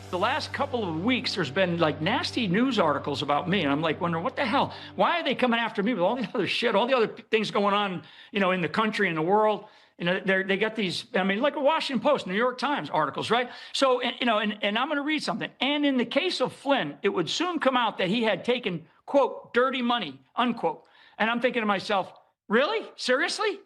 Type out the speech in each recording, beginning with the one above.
The last couple of weeks, there's been like nasty news articles about me. And I'm like wondering, what the hell? Why are they coming after me with all the other shit, all the other things going on, in the country and the world? They got these, like a Washington Post, New York Times articles, right? So, and I'm going to read something. And in the case of Flynn, it would soon come out that he had taken, quote, dirty money, unquote. And I'm thinking to myself, really? Seriously?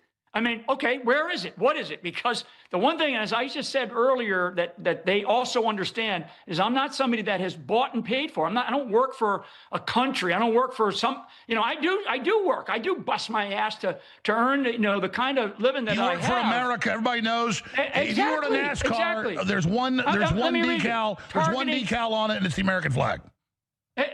Okay, where is it? What is it? Because the one thing, as I just said earlier, that they also understand is I'm not somebody that has bought and paid for. I don't work for a country. I don't work for some, I do work. I do bust my ass to earn, the kind of living that I have. You work for America. Everybody knows. Exactly, if you were to NASCAR, there's one decal on it, and it's the American flag.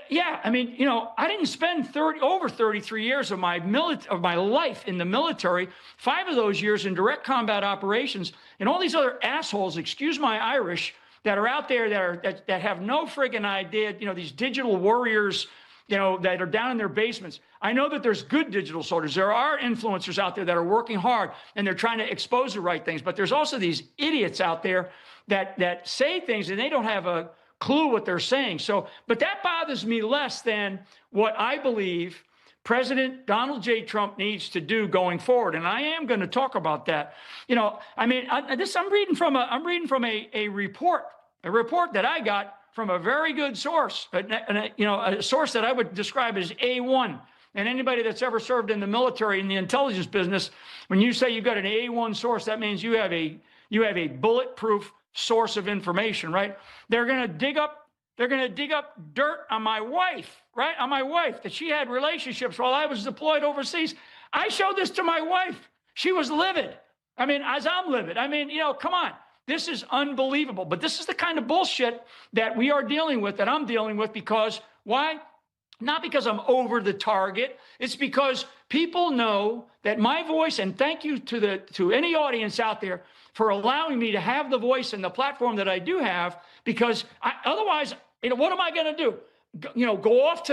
Yeah, I didn't spend over 33 years of my life in the military, 5 of those years in direct combat operations, and all these other assholes, excuse my Irish, that are out there that have no friggin' idea, these digital warriors, that are down in their basements. I know that there's good digital soldiers. There are influencers out there that are working hard and they're trying to expose the right things, but there's also these idiots out there that say things and they don't have a clue what they're saying. So, but that bothers me less than what I believe President Donald J. Trump needs to do going forward. And I am going to talk about that. I'm reading from a report that I got from a very good source, a source that I would describe as A1. And anybody that's ever served in the military in the intelligence business, when you say you've got an A1 source, that means you have a bulletproof source of information, right? They're going to dig up dirt on my wife, right? On my wife, that she had relationships while I was deployed overseas. I showed this to my wife. She was livid. As I'm livid. Come on. This is unbelievable. But this is the kind of bullshit that we are dealing with, that I'm dealing with, because why? Not because I'm over the target. It's because people know that my voice, and thank you to any audience out there for allowing me to have the voice and the platform that I do have, because otherwise, what am I going to do? Go off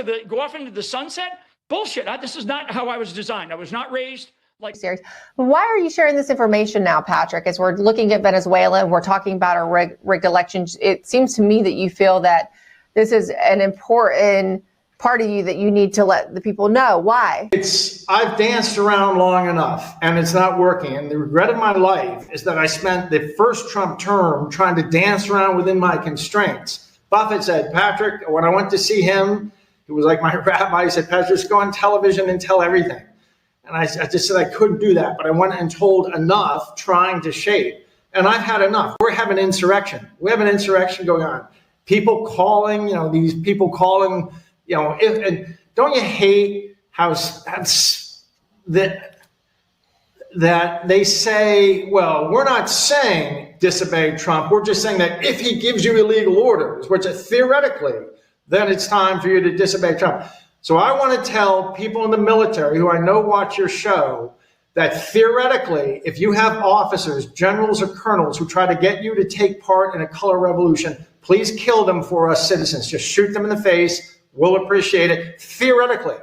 into the sunset? Bullshit. This is not how I was designed. I was not raised like serious. Why are you sharing this information now, Patrick? As we're looking at Venezuela and we're talking about our rigged elections, it seems to me that you feel that this is an important part of you that you need to let the people know. Why? I've danced around long enough and it's not working. And the regret of my life is that I spent the first Trump term trying to dance around within my constraints. Buffett said, Patrick, when I went to see him, he was like my rabbi, he said, Patrick, just go on television and tell everything. And I just said I couldn't do that, but I went and told enough trying to shape. And I've had enough. We're having insurrection. We have an insurrection going on. People calling, these people calling, and don't you hate how that they say, well, we're not saying disobey Trump. We're just saying that if he gives you illegal orders, which theoretically, then it's time for you to disobey Trump. So I want to tell people in the military who I know watch your show that theoretically, if you have officers, generals or colonels who try to get you to take part in a color revolution, please kill them for us citizens. Just shoot them in the face. We'll appreciate it. Theoretically.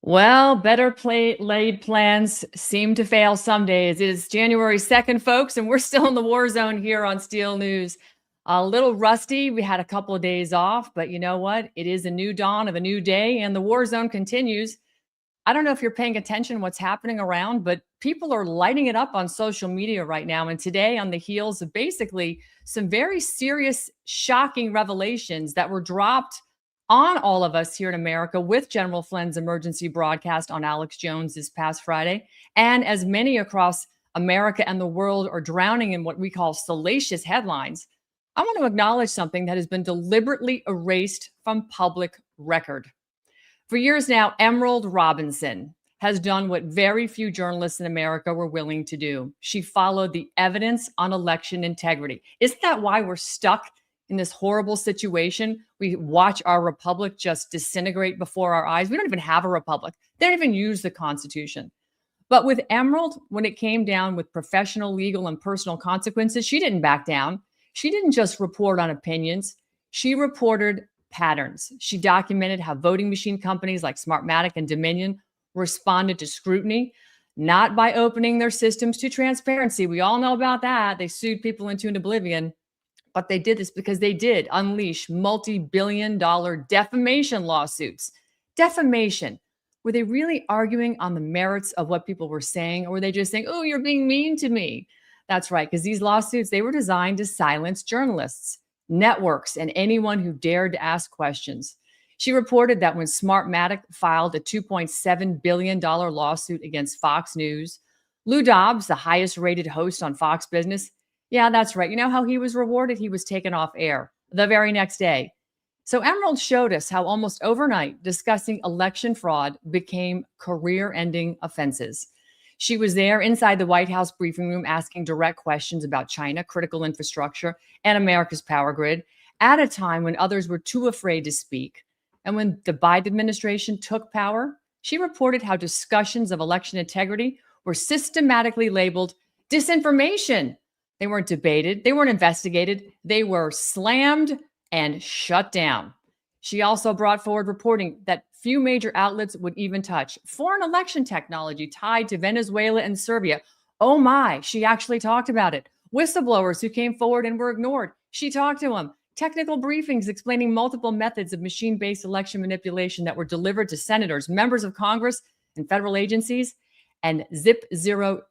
Well, better laid plans seem to fail some days. It is January 2nd, folks, and we're still in the war zone here on Steel News. A little rusty. We had a couple of days off, but you know what? It is a new dawn of a new day, and the war zone continues. I don't know if you're paying attention to what's happening around, but people are lighting it up on social media right now. And today, on the heels of basically some very serious, shocking revelations that were dropped on all of us here in America with General Flynn's emergency broadcast on Alex Jones this past Friday, and as many across America and the world are drowning in what we call salacious headlines, I want to acknowledge something that has been deliberately erased from public record. For years now, Emerald Robinson has done what very few journalists in America were willing to do. She followed the evidence on election integrity. Isn't that why we're stuck in this horrible situation? We watch our republic just disintegrate before our eyes. We don't even have a republic. They don't even use the Constitution. But with Emerald, when it came down with professional, legal, and personal consequences, she didn't back down. She didn't just report on opinions. She reported patterns. She documented how voting machine companies like Smartmatic and Dominion responded to scrutiny, not by opening their systems to transparency. We all know about that. They sued people into oblivion, but they did this because they did unleash multi-billion-dollar defamation lawsuits. Defamation. Were they really arguing on the merits of what people were saying, or were they just saying, oh, you're being mean to me? That's right, because these lawsuits, they were designed to silence journalists, networks, and anyone who dared to ask questions. She reported that when Smartmatic filed a $2.7 billion lawsuit against Fox News, Lou Dobbs, the highest rated host on Fox Business, yeah, that's right. You know how he was rewarded? He was taken off air the very next day. So Emerald showed us how almost overnight discussing election fraud became career-ending offenses. She was there inside the White House briefing room asking direct questions about China, critical infrastructure, and America's power grid at a time when others were too afraid to speak. And when the Biden administration took power, she reported how discussions of election integrity were systematically labeled disinformation. They weren't debated, they weren't investigated, they were slammed and shut down. She also brought forward reporting that few major outlets would even touch foreign election technology tied to Venezuela and Serbia. Oh my, she actually talked about it. Whistleblowers who came forward and were ignored, she talked to them. Technical briefings explaining multiple methods of machine-based election manipulation that were delivered to senators, members of Congress, and federal agencies, and zip, zero,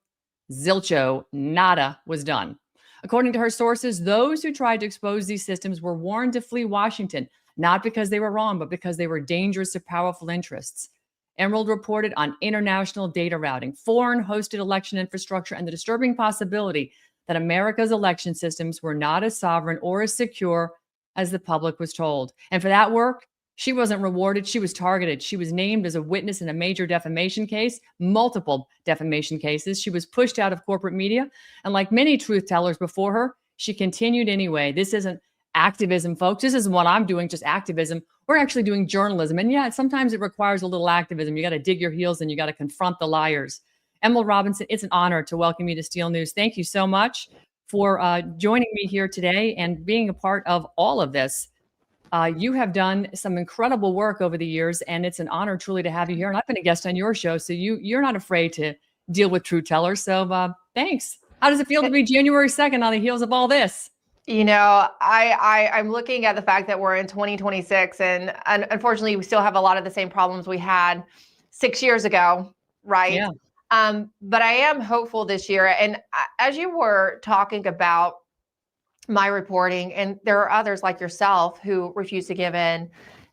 zilcho, nada was done. According to her sources, those who tried to expose these systems were warned to flee Washington, not because they were wrong, but because they were dangerous to powerful interests. Emerald reported on international data routing, foreign hosted election infrastructure, and the disturbing possibility that America's election systems were not as sovereign or as secure as the public was told. And for that work, she wasn't rewarded. She was targeted. She was named as a witness in a major defamation case, multiple defamation cases. She was pushed out of corporate media. And like many truth tellers before her, she continued anyway. This isn't activism, folks. This isn't what I'm doing, just activism. We're actually doing journalism. And yeah, sometimes it requires a little activism. You got to dig your heels and you got to confront the liars. Emerald Robinson, it's an honor to welcome you to Steel News. Thank you so much for joining me here today and being a part of all of this. You have done some incredible work over the years, and it's an honor truly to have you here. And I've been a guest on your show, so you're not afraid to deal with truth tellers. So thanks. How does it feel to be January 2nd on the heels of all this? You know, I'm looking at the fact that we're in 2026, and unfortunately, we still have a lot of the same problems we had 6 years ago, right? Yeah. But I am hopeful this year. And as you were talking about my reporting, and there are others like yourself who refuse to give in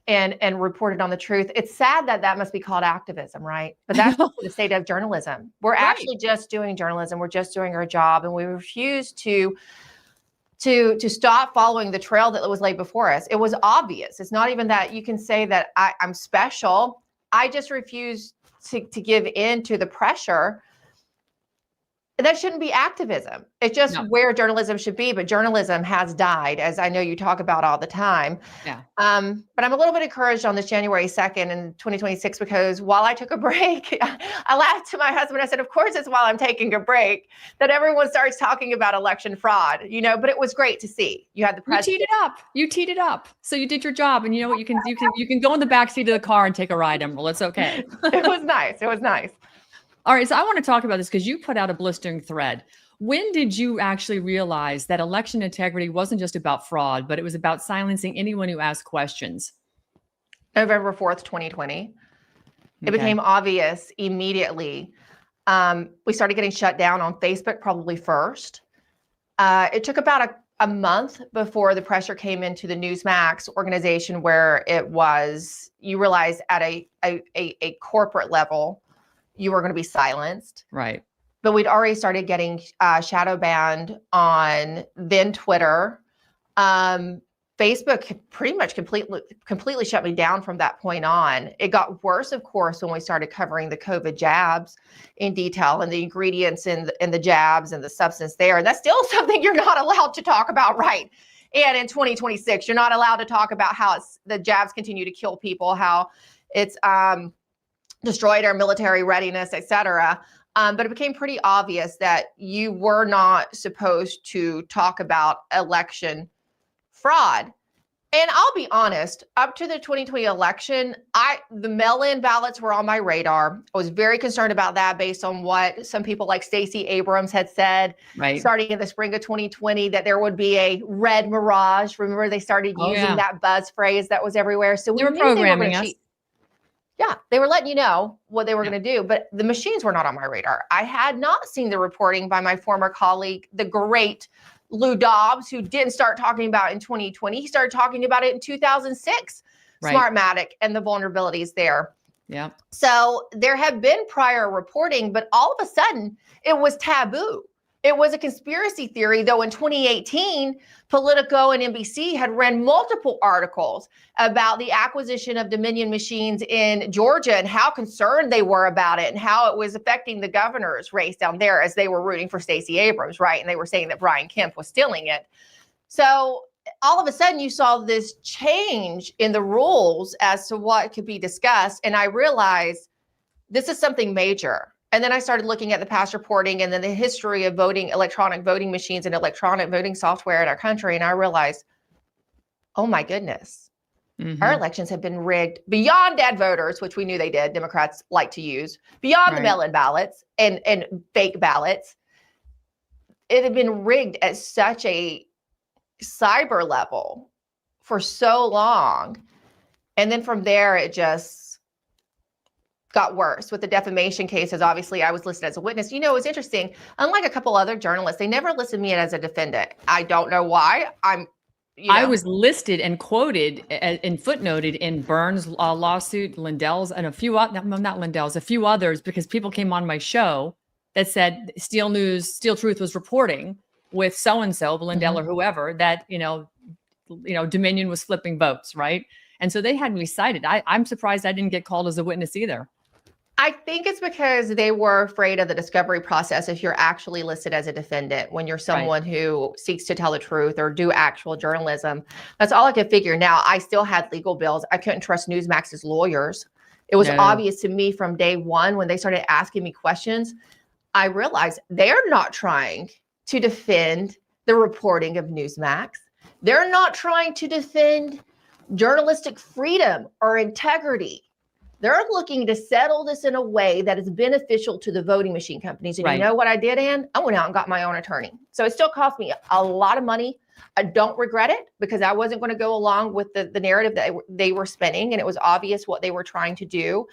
and reported on the truth. It's sad that that must be called activism, right? But that's the state of journalism. We're actually just doing journalism. We're just doing our job, and we refuse to stop following the trail that was laid before us. It was obvious. It's not even that you can say that I'm special. I just refuse to give in to the pressure. That shouldn't be activism. It's just where journalism should be. But journalism has died, as I know you talk about all the time. Yeah. But I'm a little bit encouraged on this January 2nd in 2026, because while I took a break, I laughed to my husband. I said, of course, it's while I'm taking a break that everyone starts talking about election fraud, but it was great to see. You had the president. You teed it up. So you did your job. And you know what? You can go in the backseat of the car and take a ride, Emerald. It's okay. It was nice. It was nice. All right, so I want to talk about this because you put out a blistering thread. When did you actually realize that election integrity wasn't just about fraud, but it was about silencing anyone who asked questions? November 4th, 2020. It became obvious immediately. We started getting shut down on Facebook probably first. It took about a month before the pressure came into the Newsmax organization, where it was, you realize at a corporate level, you were going to be silenced. Right. But we'd already started getting shadow banned on then Twitter. Facebook pretty much completely shut me down from that point on. It got worse, of course, when we started covering the COVID jabs in detail and the ingredients in the jabs and the substance there. And that's still something you're not allowed to talk about, right? And in 2026, you're not allowed to talk about how the jabs continue to kill people, how it's destroyed our military readiness, et cetera. But it became pretty obvious that you were not supposed to talk about election fraud. And I'll be honest, up to the 2020 election, the mail-in ballots were on my radar. I was very concerned about that based on what some people like Stacey Abrams had said, starting in the spring of 2020, that there would be a red mirage. Remember, they started using that buzz phrase that was everywhere. So they were programming us. Yeah, they were letting you know what they were going to do, but the machines were not on my radar. I had not seen the reporting by my former colleague, the great Lou Dobbs, who didn't start talking about it in 2020. He started talking about it in 2006, Smartmatic and the vulnerabilities there. Yeah. So there had been prior reporting, but all of a sudden it was taboo. It was a conspiracy theory, though in 2018, Politico and NBC had ran multiple articles about the acquisition of Dominion machines in Georgia and how concerned they were about it and how it was affecting the governor's race down there, as they were rooting for Stacey Abrams, right? And they were saying that Brian Kemp was stealing it. So all of a sudden you saw this change in the rules as to what could be discussed. And I realized this is something major. And then I started looking at the past reporting and then the history of voting, electronic voting machines and electronic voting software in our country. And I realized, oh my goodness, our elections have been rigged beyond dead voters, which we knew they did. Democrats like to use, beyond the mail-in ballots and fake ballots. It had been rigged at such a cyber level for so long. And then from there, it just got worse with the defamation cases. Obviously, I was listed as a witness. You know, it was interesting. Unlike a couple other journalists, they never listed me as a defendant. I don't know why. I was listed and quoted and footnoted in Burns' lawsuit, Lindell's, and a few not Lindell's, a few others, because people came on my show that said Steel Truth was reporting with so-and-so, Lindell or whoever, that, Dominion was flipping votes, right? And so they had me cited. I'm surprised I didn't get called as a witness either. I think it's because they were afraid of the discovery process if you're actually listed as a defendant, when you're someone who seeks to tell the truth or do actual journalism. That's all I could figure. Now, I still had legal bills. I couldn't trust Newsmax's lawyers. It was obvious to me from day one when they started asking me questions. I realized they're not trying to defend the reporting of Newsmax. They're not trying to defend journalistic freedom or integrity. They're looking to settle this in a way that is beneficial to the voting machine companies. And you know what I did, Ann? I went out and got my own attorney. So it still cost me a lot of money. I don't regret it because I wasn't going to go along with the narrative that they were spinning. And it was obvious what they were trying to do.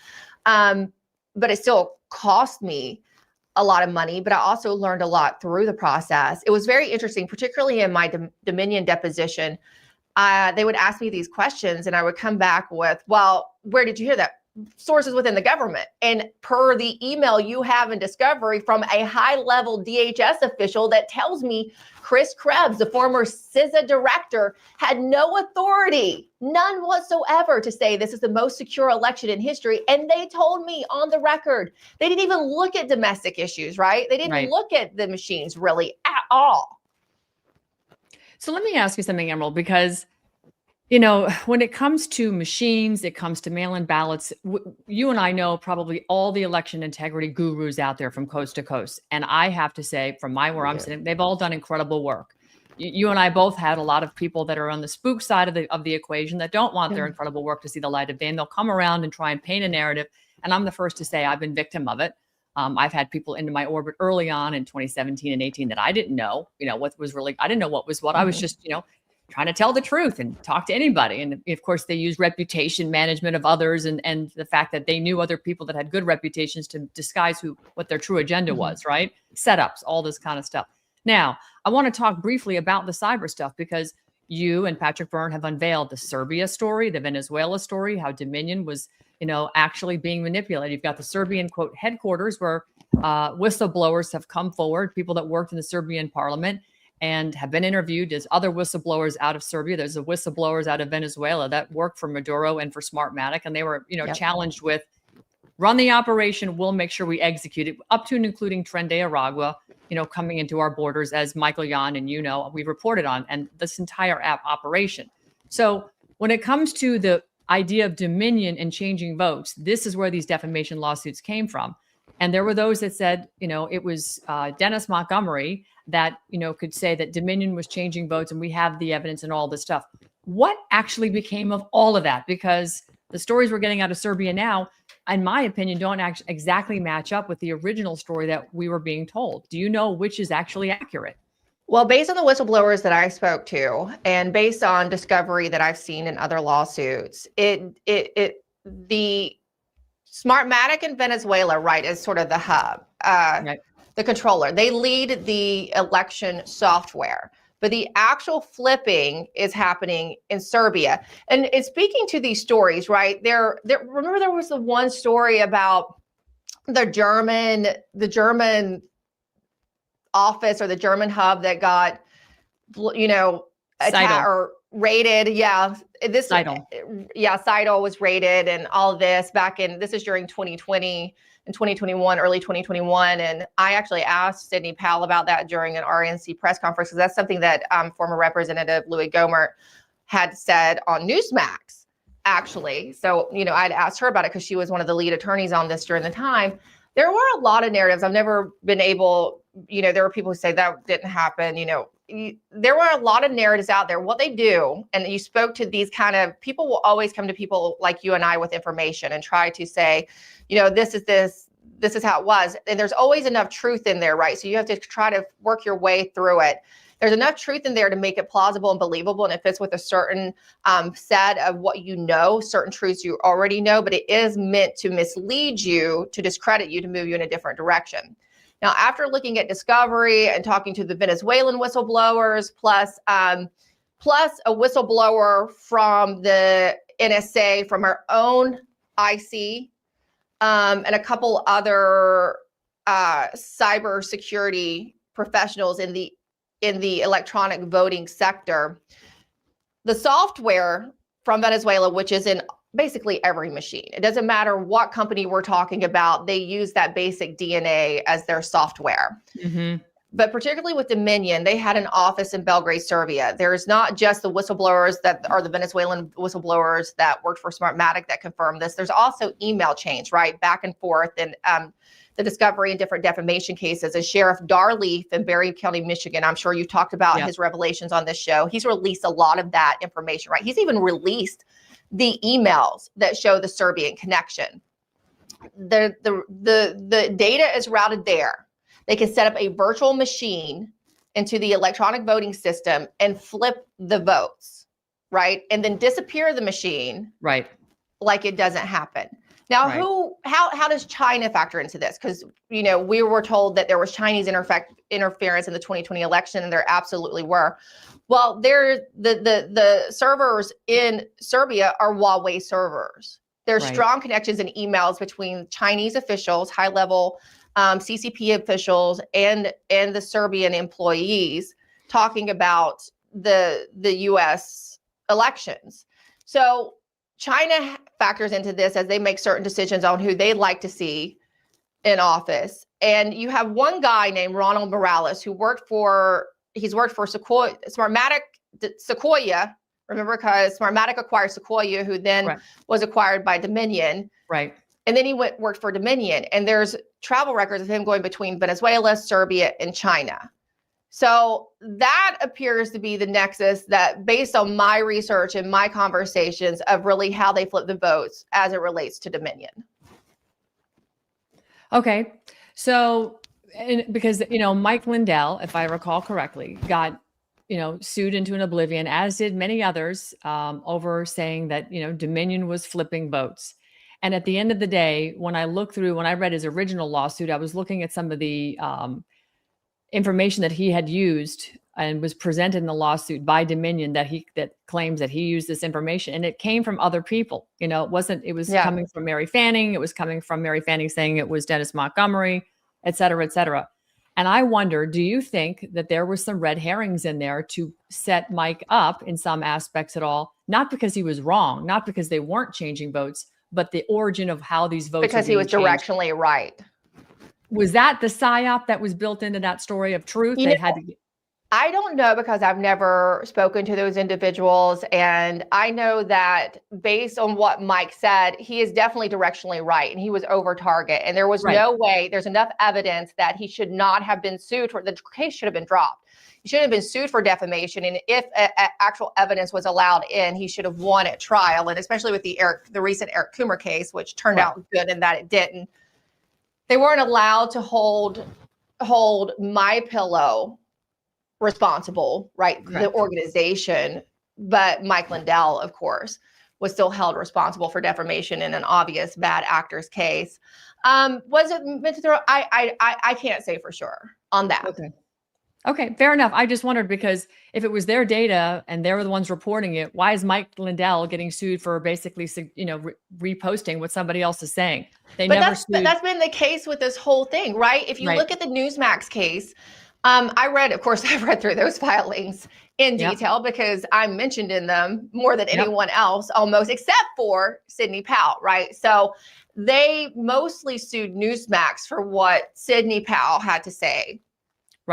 But it still cost me a lot of money. But I also learned a lot through the process. It was very interesting, particularly in my Dominion deposition. They would ask me these questions and I would come back with, well, where did you hear that? Sources within the government. And per the email you have in discovery from a high-level DHS official that tells me Chris Krebs, the former CISA director, had no authority, none whatsoever, to say this is the most secure election in history. And they told me on the record, they didn't even look at domestic issues, right? They didn't look at the machines really at all. So let me ask you something, Emerald, because when it comes to machines, it comes to mail-in ballots. You and I know probably all the election integrity gurus out there from coast to coast. And I have to say, from where I'm sitting, they've all done incredible work. You and I both had a lot of people that are on the spook side of the equation that don't want their incredible work to see the light of day. And they'll come around and try and paint a narrative. And I'm the first to say I've been victim of it. I've had people into my orbit early on in 2017 and 18 that I didn't know, what was really, I didn't know what was what. I was just, trying to tell the truth and talk to anybody. And of course, they use reputation management of others and the fact that they knew other people that had good reputations to disguise what their true agenda was, right? Setups, all this kind of stuff. Now, I want to talk briefly about the cyber stuff because you and Patrick Byrne have unveiled the Serbia story, the Venezuela story, how Dominion was, actually being manipulated. You've got the Serbian, quote, headquarters where whistleblowers have come forward, people that worked in the Serbian parliament and have been interviewed as other whistleblowers out of Serbia. There's the whistleblowers out of Venezuela that worked for Maduro and for Smartmatic. And they were, challenged with run the operation. We'll make sure we execute it up to and including Tren de Aragua, coming into our borders, as Michael Yan and we reported on, and this entire operation. So when it comes to the idea of Dominion and changing votes, this is where these defamation lawsuits came from. And there were those that said, it was Dennis Montgomery that, could say that Dominion was changing votes and we have the evidence and all this stuff. What actually became of all of that? Because the stories we're getting out of Serbia now, in my opinion, don't exactly match up with the original story that we were being told. Do you know which is actually accurate? Well, based on the whistleblowers that I spoke to, and based on discovery that I've seen in other lawsuits, the Smartmatic in Venezuela, right, is sort of the hub, right. The controller. They lead the election software, but the actual flipping is happening in Serbia. And it's speaking to these stories, right? Remember there was the one story about the German office or the German hub that got, attacked or raided. Yeah. Seidel was raided and all this this is during 2020 and 2021, early 2021. And I actually asked Sidney Powell about that during an RNC press conference, because that's something that former Representative Louis Gohmert had said on Newsmax, actually. So, I'd asked her about it because she was one of the lead attorneys on this during the time. There were a lot of narratives. I've never been able, there were people who say that didn't happen, there were a lot of narratives out there. What they do, and you spoke to these kind of people, will always come to people like you and I with information and try to say, this is how it was. And there's always enough truth in there, right? So you have to try to work your way through it. There's enough truth in there to make it plausible and believable, and it fits with a certain set of what certain truths you already know, but it is meant to mislead you, to discredit you, to move you in a different direction. Now, after looking at discovery and talking to the Venezuelan whistleblowers, plus a whistleblower from the NSA, from our own IC, and a couple other cybersecurity professionals in the electronic voting sector, the software from Venezuela, which is in basically every machine. It doesn't matter what company we're talking about. They use that basic DNA as their software. Mm-hmm. But particularly with Dominion, they had an office in Belgrade, Serbia. There's not just the whistleblowers that are the Venezuelan whistleblowers that worked for Smartmatic that confirmed this. There's also email chains, right, back and forth, and the discovery in different defamation cases. And Sheriff Darleaf in Berry County, Michigan, I'm sure you've talked about his revelations on this show. He's released a lot of that information, right? He's even released the emails that show the Serbian connection. The data is routed there. They can set up a virtual machine into the electronic voting system and flip the votes, right? And then disappear the machine, right? Like it doesn't happen. Now, how does China factor into this? Because, we were told that there was Chinese interference in the 2020 election, and there absolutely were. Well, the servers in Serbia are Huawei servers. There's strong connections and emails between Chinese officials, high-level CCP officials, and the Serbian employees talking about the U.S. elections. So China factors into this as they make certain decisions on who they'd like to see in office. And you have one guy named Ronald Morales who worked for Smartmatic Sequoia. Remember, because Smartmatic acquired Sequoia, who then was acquired by Dominion. Right. And then he worked for Dominion. And there's travel records of him going between Venezuela, Serbia, and China. So that appears to be the nexus that, based on my research and my conversations, of really how they flip the votes as it relates to Dominion. Okay. So, because, Mike Lindell, if I recall correctly, got sued into an oblivion, as did many others, over saying that, Dominion was flipping votes. And at the end of the day, when I read his original lawsuit, I was looking at some of the information that he had used and was presented in the lawsuit by Dominion that claims that he used this information, and it came from other people. It was coming from Mary Fanning. It was coming from Mary Fanning saying it was Dennis Montgomery, et cetera, et cetera. And I wonder, do you think that there were some red herrings in there to set Mike up in some aspects at all? Not because he was wrong, not because they weren't changing votes, but the origin of how these votes because he was directionally right. Was that the psyop that was built into that story of truth? I don't know, because I've never spoken to those individuals. And I know that based on what Mike said, he is definitely directionally right. And he was over target. And there was no way, there's enough evidence that he should not have been sued for, the case should have been dropped. He should have been sued for defamation. And if actual evidence was allowed in, he should have won at trial. And especially with the recent Eric Coomer case, which turned out good in that it didn't. They weren't allowed to hold MyPillow responsible, right? Correct. The organization, but Mike Lindell, of course, was still held responsible for defamation in an obvious bad actor's case. Was it meant to throw? I can't say for sure on that. Okay, fair enough. I just wondered, because if it was their data and they were the ones reporting it, why is Mike Lindell getting sued for basically, reposting what somebody else is saying? That's been the case with this whole thing, right? If you look at the Newsmax case, I've read through those filings in detail because I'm mentioned in them more than anyone else, almost, except for Sidney Powell, right? So they mostly sued Newsmax for what Sidney Powell had to say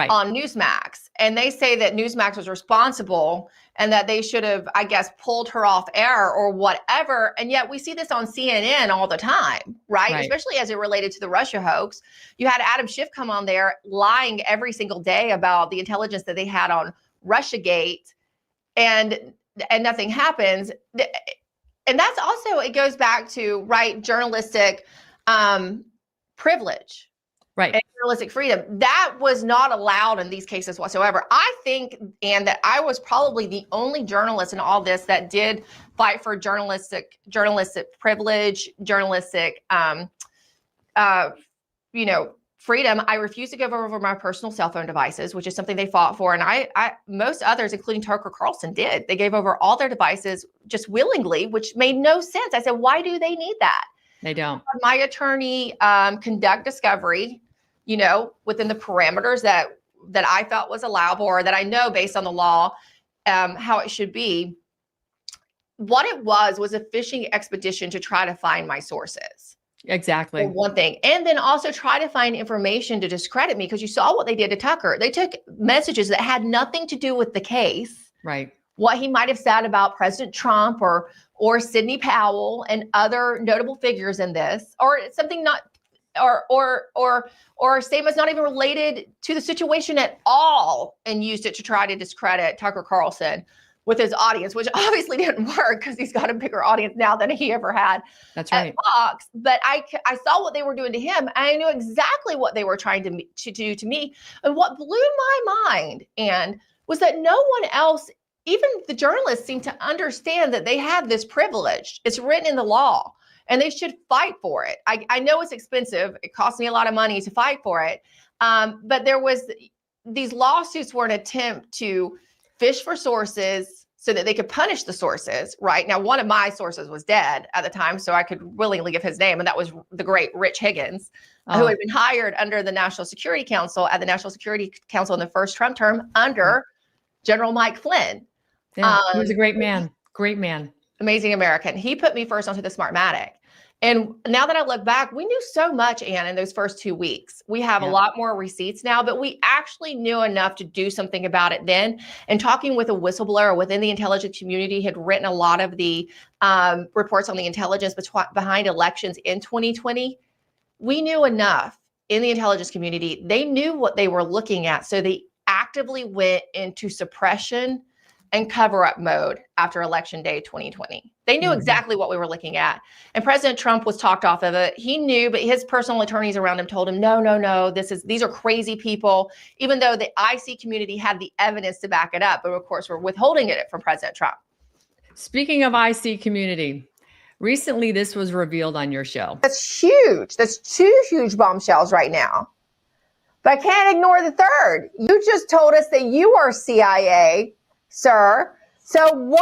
on Newsmax. And they say that Newsmax was responsible and that they should have, I guess, pulled her off air or whatever. And yet we see this on CNN all the time, right? Especially as it related to the Russia hoax. You had Adam Schiff come on there lying every single day about the intelligence that they had on Russiagate, and nothing happens. And that's also, it goes back to, journalistic privilege. And journalistic freedom. That was not allowed in these cases whatsoever. I think, and that I was probably the only journalist in all this that did fight for journalistic privilege, journalistic, freedom. I refused to give over my personal cell phone devices, which is something they fought for. And I most others, including Tucker Carlson, did. They gave over all their devices just willingly, which made no sense. I said, why do they need that? They don't. My attorney conduct discovery, within the parameters that I felt was allowable, or that I know based on the law, how it should be. What it was a fishing expedition to try to find my sources. Exactly. For one thing. And then also try to find information to discredit me, because you saw what they did to Tucker. They took messages that had nothing to do with the case. Right. What he might have said about President Trump or Sidney Powell and other notable figures in this, or something not, or statements not even related to the situation at all, and used it to try to discredit Tucker Carlson with his audience, which obviously didn't work because he's got a bigger audience now than he ever had. That's right. At Fox. But I saw what they were doing to him, and I knew exactly what they were trying to do to me. And what blew my mind, and was that no one else, even the journalists, seemed to understand that they had this privilege. It's written in the law, and they should fight for it. I know it's expensive. It cost me a lot of money to fight for it. But these lawsuits were an attempt to fish for sources so that they could punish the sources, right? Now, one of my sources was dead at the time, so I could willingly give his name, and that was the great Rich Higgins, who had been hired under the National Security Council, at the National Security Council in the first Trump term under General Mike Flynn. Yeah, he was a great man. Amazing American. He put me first onto the Smartmatic. And now that I look back, we knew so much, Ann, in those first 2 weeks. We have a lot more receipts now, but we actually knew enough to do something about it then. And talking with a whistleblower within the intelligence community, had written a lot of the reports on the intelligence behind elections in 2020. We knew enough in the intelligence community. They knew what they were looking at. So they actively went into suppression and cover up mode after Election Day 2020. They knew exactly what we were looking at. And President Trump was talked off of it. He knew, but his personal attorneys around him told him, no, these are crazy people, even though the IC community had the evidence to back it up. But of course, we're withholding it from President Trump. Speaking of IC community, recently this was revealed on your show. That's huge. That's two huge bombshells right now. But I can't ignore the third. You just told us that you are CIA, sir. So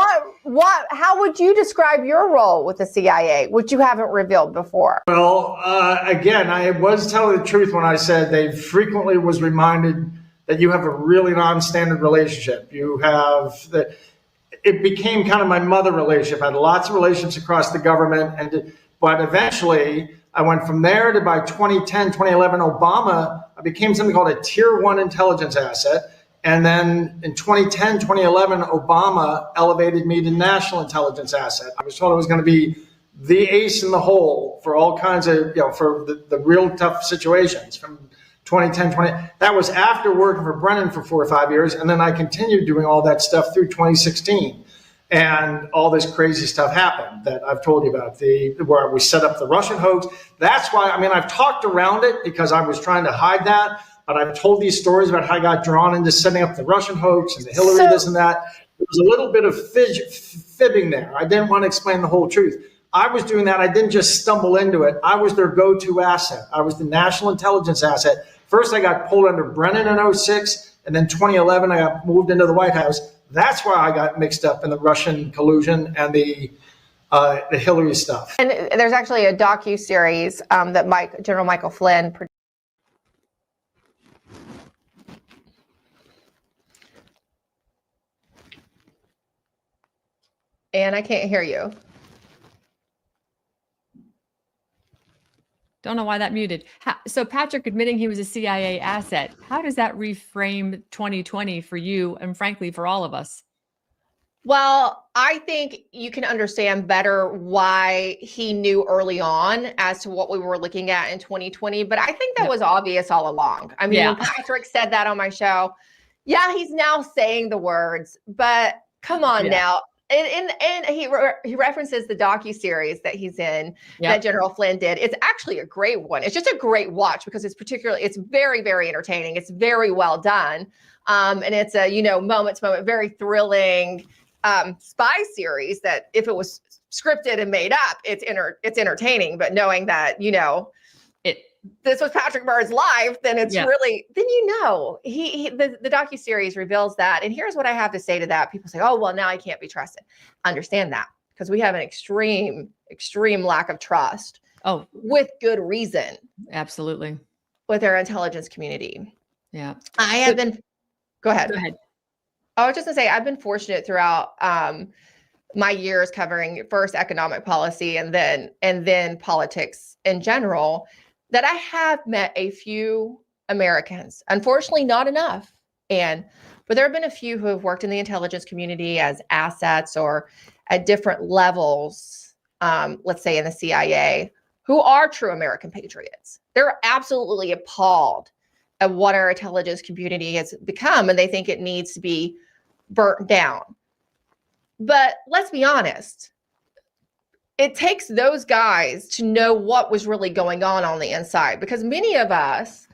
how would you describe your role with the CIA, which you haven't revealed before? Well, again, I was telling the truth when I said they frequently was reminded that you have a really non-standard relationship. You have it became kind of my mother relationship. I had lots of relationships across the government, but eventually I went from there to by 2010, 2011, Obama, I became something called a tier 1 intelligence asset. And then in 2010, 2011, Obama elevated me to national intelligence asset. I was told I was going to be the ace in the hole for all kinds of, for the real tough situations from 2010, that was after working for Brennan for 4 or 5 years. And then I continued doing all that stuff through 2016. And all this crazy stuff happened that I've told you about, where we set up the Russian hoax. That's why, I've talked around it because I was trying to hide that, but I've told these stories about how I got drawn into setting up the Russian hoax and the Hillary this and that. There was a little bit of fibbing there. I didn't want to explain the whole truth. I was doing that. I didn't just stumble into it. I was their go-to asset. I was the national intelligence asset. First, I got pulled under Brennan in 2006, and then 2011, I got moved into the White House. That's why I got mixed up in the Russian collusion and the Hillary stuff. And there's actually a docu-series that General Michael Flynn produced. And I can't hear you. Don't know why that muted. So Patrick admitting he was a CIA asset, how does that reframe 2020 for you and frankly for all of us? Well, I think you can understand better why he knew early on as to what we were looking at in 2020. But I think that was obvious all along. When Patrick said that on my show, he's now saying the words, but come on now. And he references the docu-series that he's in that General Flynn did. It's actually a great one. It's just a great watch because it's very, very entertaining. It's very well done. And it's a, moment to moment, very thrilling spy series that if it was scripted and made up, it's entertaining. But knowing that, this was Patrick Byrne's life, then it's really, then the docuseries reveals that. And here's what I have to say to that. People say, oh, well, now I can't be trusted. Understand that because we have an extreme lack of trust. Oh, with good reason. Absolutely. With our intelligence community. Yeah. I have been, go ahead. Go ahead. I was just gonna say, I've been fortunate throughout my years covering first economic policy and then politics in general, that I have met a few Americans, unfortunately not enough. But there have been a few who have worked in the intelligence community as assets or at different levels, let's say in the CIA, who are true American patriots. They're absolutely appalled at what our intelligence community has become, and they think it needs to be burnt down. But let's be honest. It takes those guys to know what was really going on the inside, because many of us,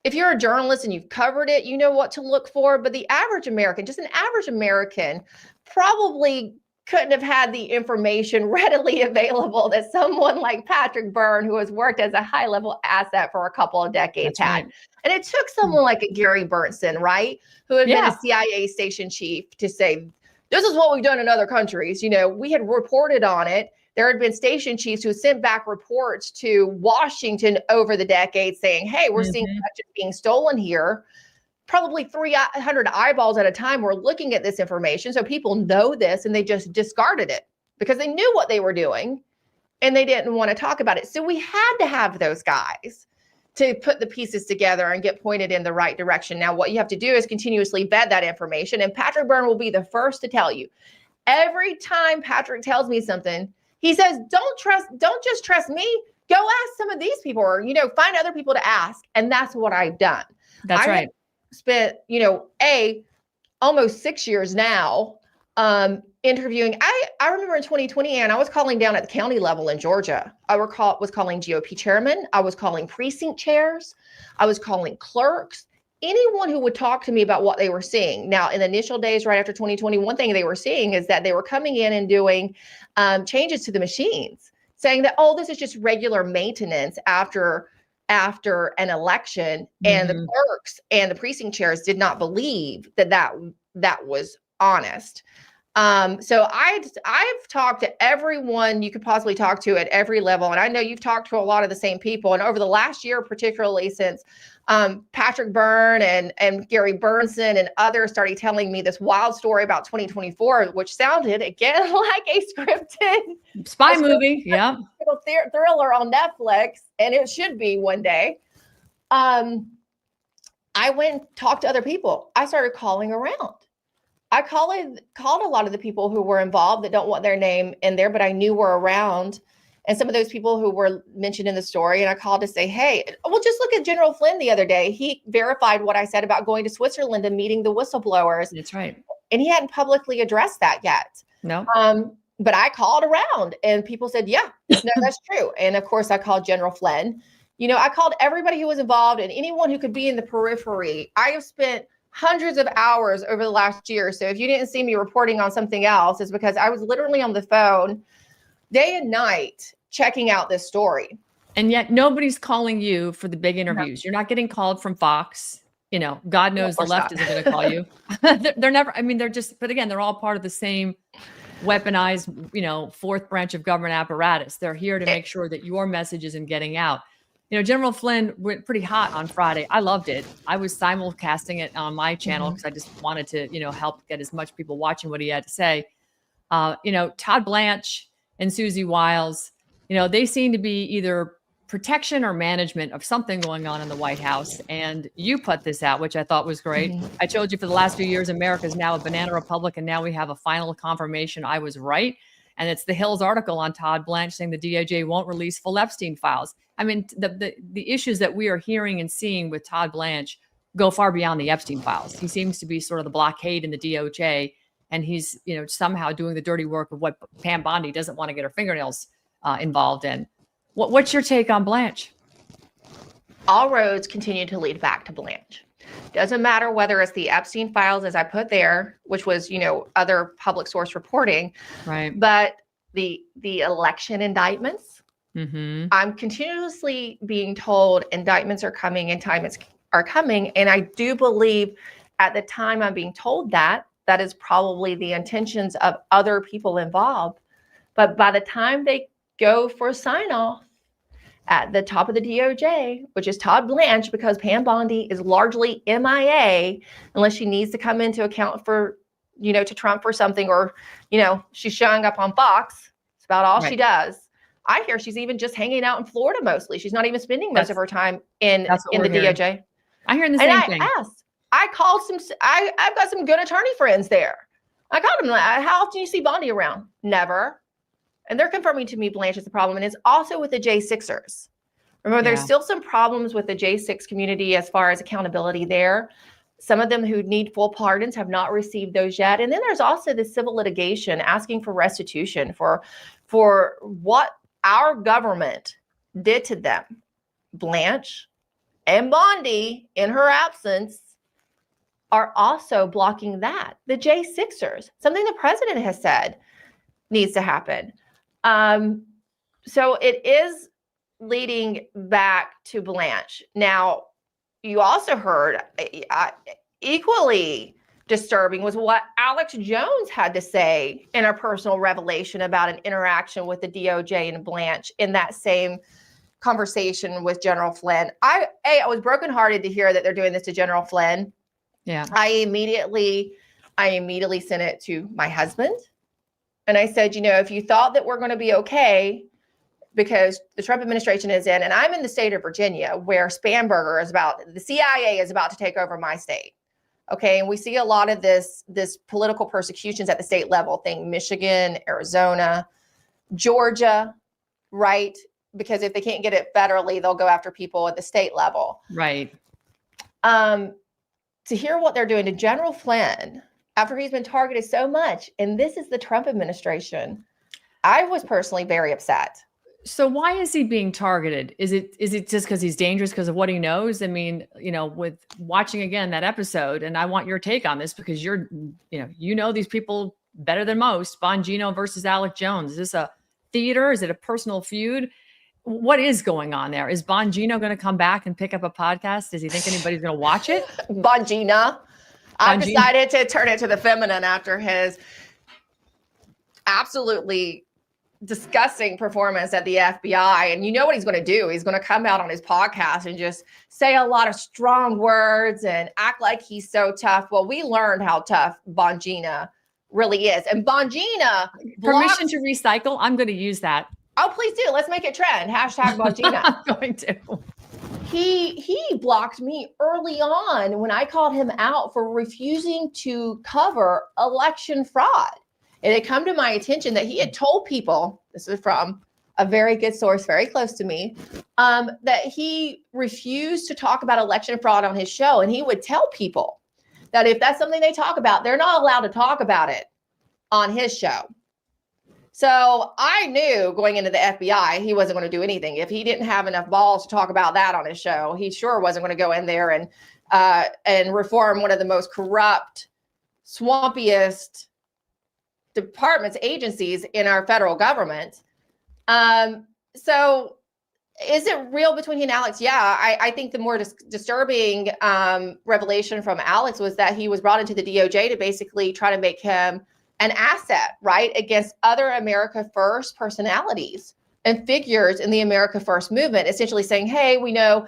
if you're a journalist and you've covered it, you know what to look for. But the average American, just an average American, probably couldn't have had the information readily available that someone like Patrick Byrne, who has worked as a high-level asset for a couple of decades, had. And it took someone like a Gary Berntson, right, who had been a CIA station chief, to say, this is what we've done in other countries. We had reported on it. There had been station chiefs who sent back reports to Washington over the decades saying, hey, we're seeing budget being stolen here. Probably 300 eyeballs at a time were looking at this information. So people know this and they just discarded it because they knew what they were doing and they didn't want to talk about it. So we had to have those guys to put the pieces together and get pointed in the right direction. Now, what you have to do is continuously vet that information. And Patrick Byrne will be the first to tell you. Every time Patrick tells me something, he says, don't just trust me. Go ask some of these people or, find other people to ask. And that's what I've done. That's right. Spent, almost 6 years now interviewing. I remember in 2020, and I was calling down at the county level in Georgia. I was calling GOP chairmen. I was calling precinct chairs. I was calling clerks. Anyone who would talk to me about what they were seeing. Now, in the initial days right after 2020, one thing they were seeing is that they were coming in and doing changes to the machines, saying that, oh, this is just regular maintenance after an election. And the clerks and the precinct chairs did not believe that was honest. So I've talked to everyone you could possibly talk to at every level. And I know you've talked to a lot of the same people. And over the last year, particularly since Patrick Byrne and Gary Burnson and others started telling me this wild story about 2024, which sounded again like a scripted spy movie. Yeah. Thriller on Netflix. And it should be one day. I went and talked to other people. I started calling around. I called a lot of the people who were involved that don't want their name in there, but I knew were around. And some of those people who were mentioned in the story, and I called to say, hey, well, just look at General Flynn the other day. He verified what I said about going to Switzerland and meeting the whistleblowers. That's right. And he hadn't publicly addressed that yet. No. But I called around and people said, yeah, no, that's true. And of course, I called General Flynn. You know, I called everybody who was involved and anyone who could be in the periphery. I have spent hundreds of hours over the last year. So if you didn't see me reporting on something else, it's because I was literally on the phone day and night checking out this story. And yet nobody's calling you for the big interviews. You're not getting called from Fox. You know, God knows the left isn't going to call you. They're never, I mean, they're just, but again, they're all part of the same weaponized, you know, fourth branch of government apparatus. They're here to make sure that your message isn't getting out. You know, General Flynn went pretty hot on Friday. I loved it. I was simulcasting it on my channel because I just wanted to, you know, help get as much people watching what he had to say. You know, Todd Blanche and Susie Wiles, you know, they seem to be either protection or management of something going on in the White House. And you put this out, which I thought was great. I told you for the last few years, America is now a banana republic. And now we have a final confirmation I was right. And it's the Hill's article on Todd Blanche saying the DOJ won't release full Epstein files. I mean, the issues that we are hearing and seeing with Todd Blanche go far beyond the Epstein files. He seems to be sort of the blockade in the DOJ. And he's, you know, somehow doing the dirty work of what Pam Bondi doesn't want to get her fingernails involved in. What's your take on Blanche? All roads continue to lead back to Blanche. Doesn't matter whether it's the Epstein files, as I put there, which was, you know, other public source reporting, right? But the election indictments, I'm continuously being told indictments are coming and indictments are coming. And I do believe at the time I'm being told that is probably the intentions of other people involved. But by the time they go for a sign off at the top of the DOJ, which is Todd Blanche, because Pam Bondi is largely MIA unless she needs to come into account for, you know, to Trump for something, or, you know, she's showing up on Fox. It's about all she does. I hear she's even just hanging out in Florida mostly. She's not even spending most of her time in the DOJ. I hear the same thing. I called I've got some good attorney friends there. I called them, how often do you see Bondi around? Never. And they're confirming to me Blanche is the problem. And it's also with the J6ers. Remember, there's still some problems with the J6 community as far as accountability there. Some of them who need full pardons have not received those yet. And then there's also the civil litigation asking for restitution for what our government did to them. Blanche and Bondi, in her absence, are also blocking that. The J6ers, something the president has said needs to happen. So it is leading back to Blanche. Now, you also heard equally disturbing was what Alex Jones had to say in a personal revelation about an interaction with the DOJ and Blanche in that same conversation with General Flynn. I was brokenhearted to hear that they're doing this to General Flynn. Yeah. I immediately sent it to my husband. And I said, you know, if you thought that we're going to be okay, because the Trump administration is in, and I'm in the state of Virginia, where the CIA is about to take over my state. Okay. And we see a lot of this political persecutions at the state level thing, Michigan, Arizona, Georgia, right? Because if they can't get it federally, they'll go after people at the state level. Right. To hear what they're doing to General Flynn after he's been targeted so much, and this is the Trump administration, I was personally very upset. So why is he being targeted? Is it just because he's dangerous because of what he knows? I mean, with watching again that episode, and I want your take on this because you know these people better than most. Bongino versus Alex Jones. Is this a theater? Is it a personal feud? What is going on there? Is Bongino going to come back and pick up a podcast? Does he think anybody's going to watch it? Bongina. I've decided to turn it to the feminine after his absolutely disgusting performance at the FBI. And you know what he's going to do? He's going to come out on his podcast and just say a lot of strong words and act like he's so tough. Well, we learned how tough Bongina really is. And Bongina permission to recycle. I'm going to use that. Oh, please do. Let's make it trend. Hashtag Bongina. I'm going to. He blocked me early on when I called him out for refusing to cover election fraud. It had come to my attention that he had told people, this is from a very good source, very close to me, that he refused to talk about election fraud on his show. And he would tell people that if that's something they talk about, they're not allowed to talk about it on his show. So I knew going into the FBI, he wasn't going to do anything. If he didn't have enough balls to talk about that on his show, he sure wasn't going to go in there and reform one of the most corrupt, swampiest departments, agencies in our federal government. So is it real between he and Alex? Yeah, I think the more disturbing revelation from Alex was that he was brought into the DOJ to basically try to make him an asset, right, against other America First personalities and figures in the America First movement, essentially saying, hey, we know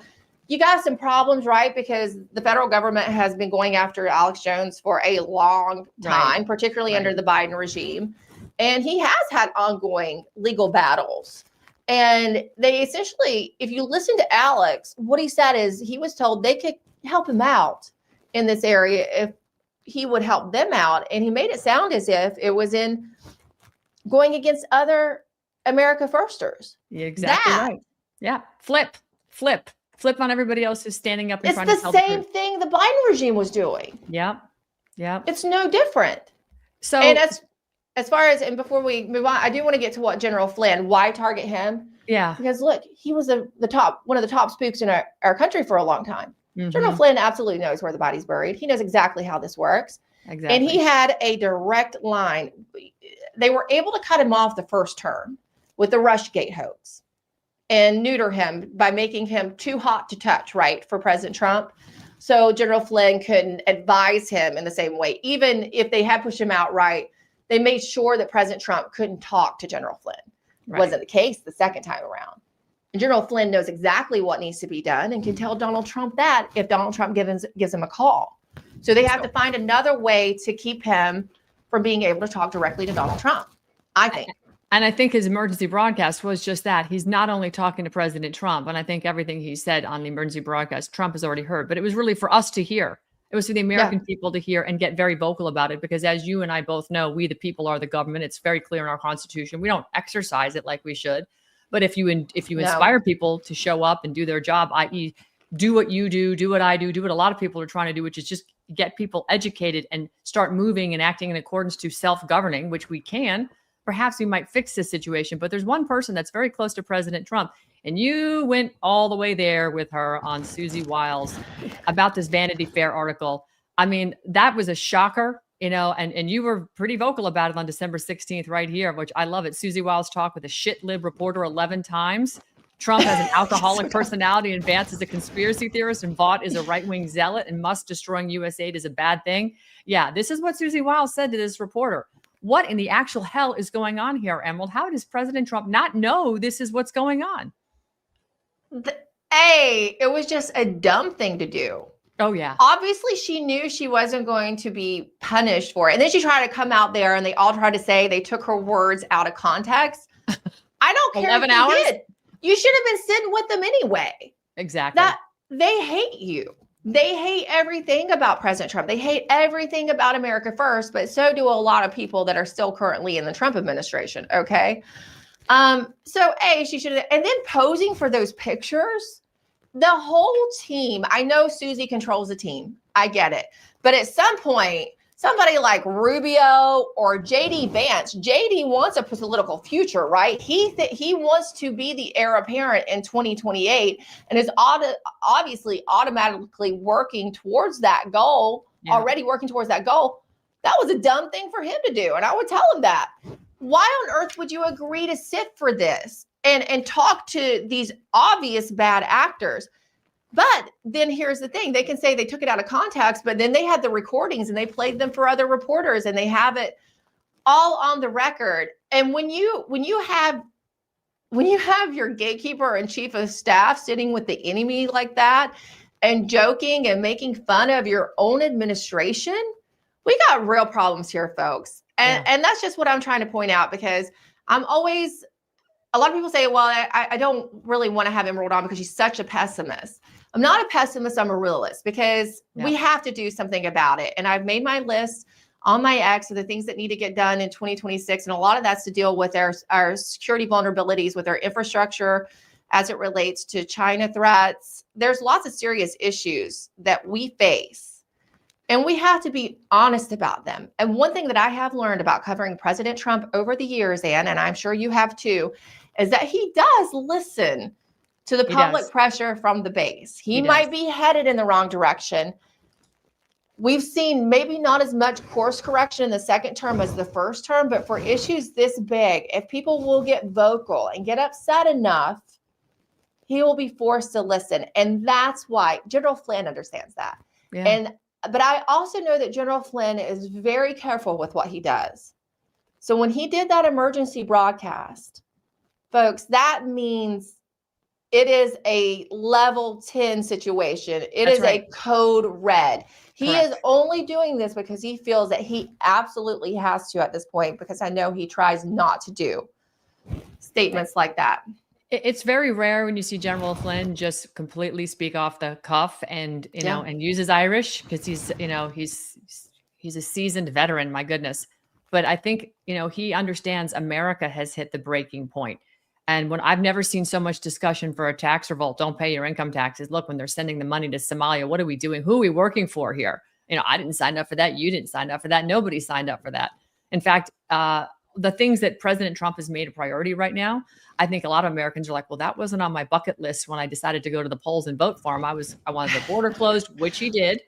you got some problems, right? Because the federal government has been going after Alex Jones for a long time, particularly under the Biden regime. And he has had ongoing legal battles. And they essentially, if you listen to Alex, what he said is he was told they could help him out in this area if he would help them out. And he made it sound as if it was in going against other America Firsters. You're exactly right. Yeah. Flip on everybody else who's standing up and trying to tell the truth. It's the same thing the Biden regime was doing. Yeah. It's no different. So, and as far as, and before we move on, I do want to get to what General Flynn, why target him? Yeah. Because look, he was one of the top spooks in our country for a long time. Mm-hmm. General Flynn absolutely knows where the body's buried. He knows exactly how this works. Exactly. And he had a direct line. They were able to cut him off the first term with the Rushgate hoax and neuter him by making him too hot to touch, right, for President Trump. So General Flynn couldn't advise him in the same way. Even if they had pushed him outright, they made sure that President Trump couldn't talk to General Flynn. Right. Wasn't the case the second time around. And General Flynn knows exactly what needs to be done and can tell Donald Trump that if Donald Trump gives him a call. So they have to find another way to keep him from being able to talk directly to Donald Trump, I think. And I think his emergency broadcast was just that. He's not only talking to President Trump, and I think everything he said on the emergency broadcast, Trump has already heard, but it was really for us to hear. It was for the American people to hear and get very vocal about it, because as you and I both know, we the people are the government. It's very clear in our Constitution. We don't exercise it like we should. But if you inspire people to show up and do their job, i.e. do what you do what I do what a lot of people are trying to do, which is just get people educated and start moving and acting in accordance to self-governing, which we can, perhaps we might fix this situation. But there's one person that's very close to President Trump, and you went all the way there with her on Susie Wiles about this Vanity Fair article. I mean, that was a shocker. And you were pretty vocal about it on December 16th right here, which I love it. Susie Wiles talked with a shit lib reporter 11 times. Trump has an alcoholic personality, and Vance is a conspiracy theorist, and Vaught is a right-wing zealot, and Musk destroying US aid is a bad thing. Yeah, this is what Susie Wiles said to this reporter. What in the actual hell is going on here, Emerald? How does President Trump not know this is what's going on? It was just a dumb thing to do. Oh, yeah. Obviously, she knew she wasn't going to be punished for it. And then she tried to come out there and they all tried to say they took her words out of context. I don't care 11 if hours? you did. You should have been sitting with them anyway. Exactly. They hate you. They hate everything about President Trump. They hate everything about America First, but so do a lot of people that are still currently in the Trump administration. Okay. So she should have, and then posing for those pictures. The whole team, I know Susie controls the team. I get it. But at some point, somebody like Rubio or JD Vance. JD wants a political future, right? He wants to be the heir apparent in 2028 and is obviously automatically working towards that goal, already working towards that goal. That was a dumb thing for him to do. And I would tell him that. Why on earth would you agree to sit for this and talk to these obvious bad actors? But then here's the thing. They can say they took it out of context, but then they had the recordings and they played them for other reporters and they have it all on the record. And when you have your gatekeeper and chief of staff sitting with the enemy like that and joking and making fun of your own administration, we got real problems here, folks. And that's just what I'm trying to point out, because a lot of people say, well, I don't really want to have him rolled on because she's such a pessimist. I'm not a pessimist. I'm a realist, because we have to do something about it. And I've made my list on my X of the things that need to get done in 2026. And a lot of that's to deal with our security vulnerabilities, with our infrastructure as it relates to China threats. There's lots of serious issues that we face, and we have to be honest about them. And one thing that I have learned about covering President Trump over the years, Ann, and I'm sure you have too, is that he does listen to the public pressure from the base. He might be headed in the wrong direction. We've seen maybe not as much course correction in the second term as the first term, but for issues this big, if people will get vocal and get upset enough, he will be forced to listen. And that's why General Flynn understands that. But I also know that General Flynn is very careful with what he does. So when he did that emergency broadcast, folks, that means it is a level 10 situation. It is a code red. He is only doing this because he feels that he absolutely has to at this point, because I know he tries not to do statements like that. It's very rare when you see General Flynn just completely speak off the cuff and, and uses Irish, because he's a seasoned veteran, my goodness. But I think, he understands America has hit the breaking point. And when I've never seen so much discussion for a tax revolt, don't pay your income taxes. Look, when they're sending the money to Somalia, what are we doing? Who are we working for here? I didn't sign up for that. You didn't sign up for that. Nobody signed up for that. In fact, the things that President Trump has made a priority right now, I think a lot of Americans are like, well, that wasn't on my bucket list when I decided to go to the polls and vote for him. I wanted the border closed, which he did.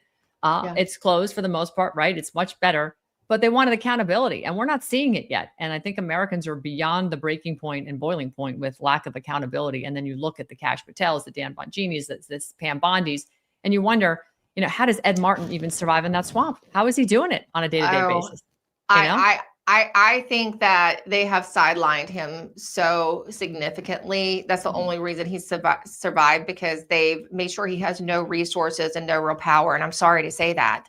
It's closed for the most part, right? It's much better. But they wanted accountability, and we're not seeing it yet. And I think Americans are beyond the breaking point and boiling point with lack of accountability. And then you look at the Kash Patels, the Dan Bonginis, this Pam Bondis, and you wonder, how does Ed Martin even survive in that swamp? How is he doing it on a day-to-day basis? I think that they have sidelined him so significantly. That's the only reason he's survived, because they've made sure he has no resources and no real power. And I'm sorry to say that.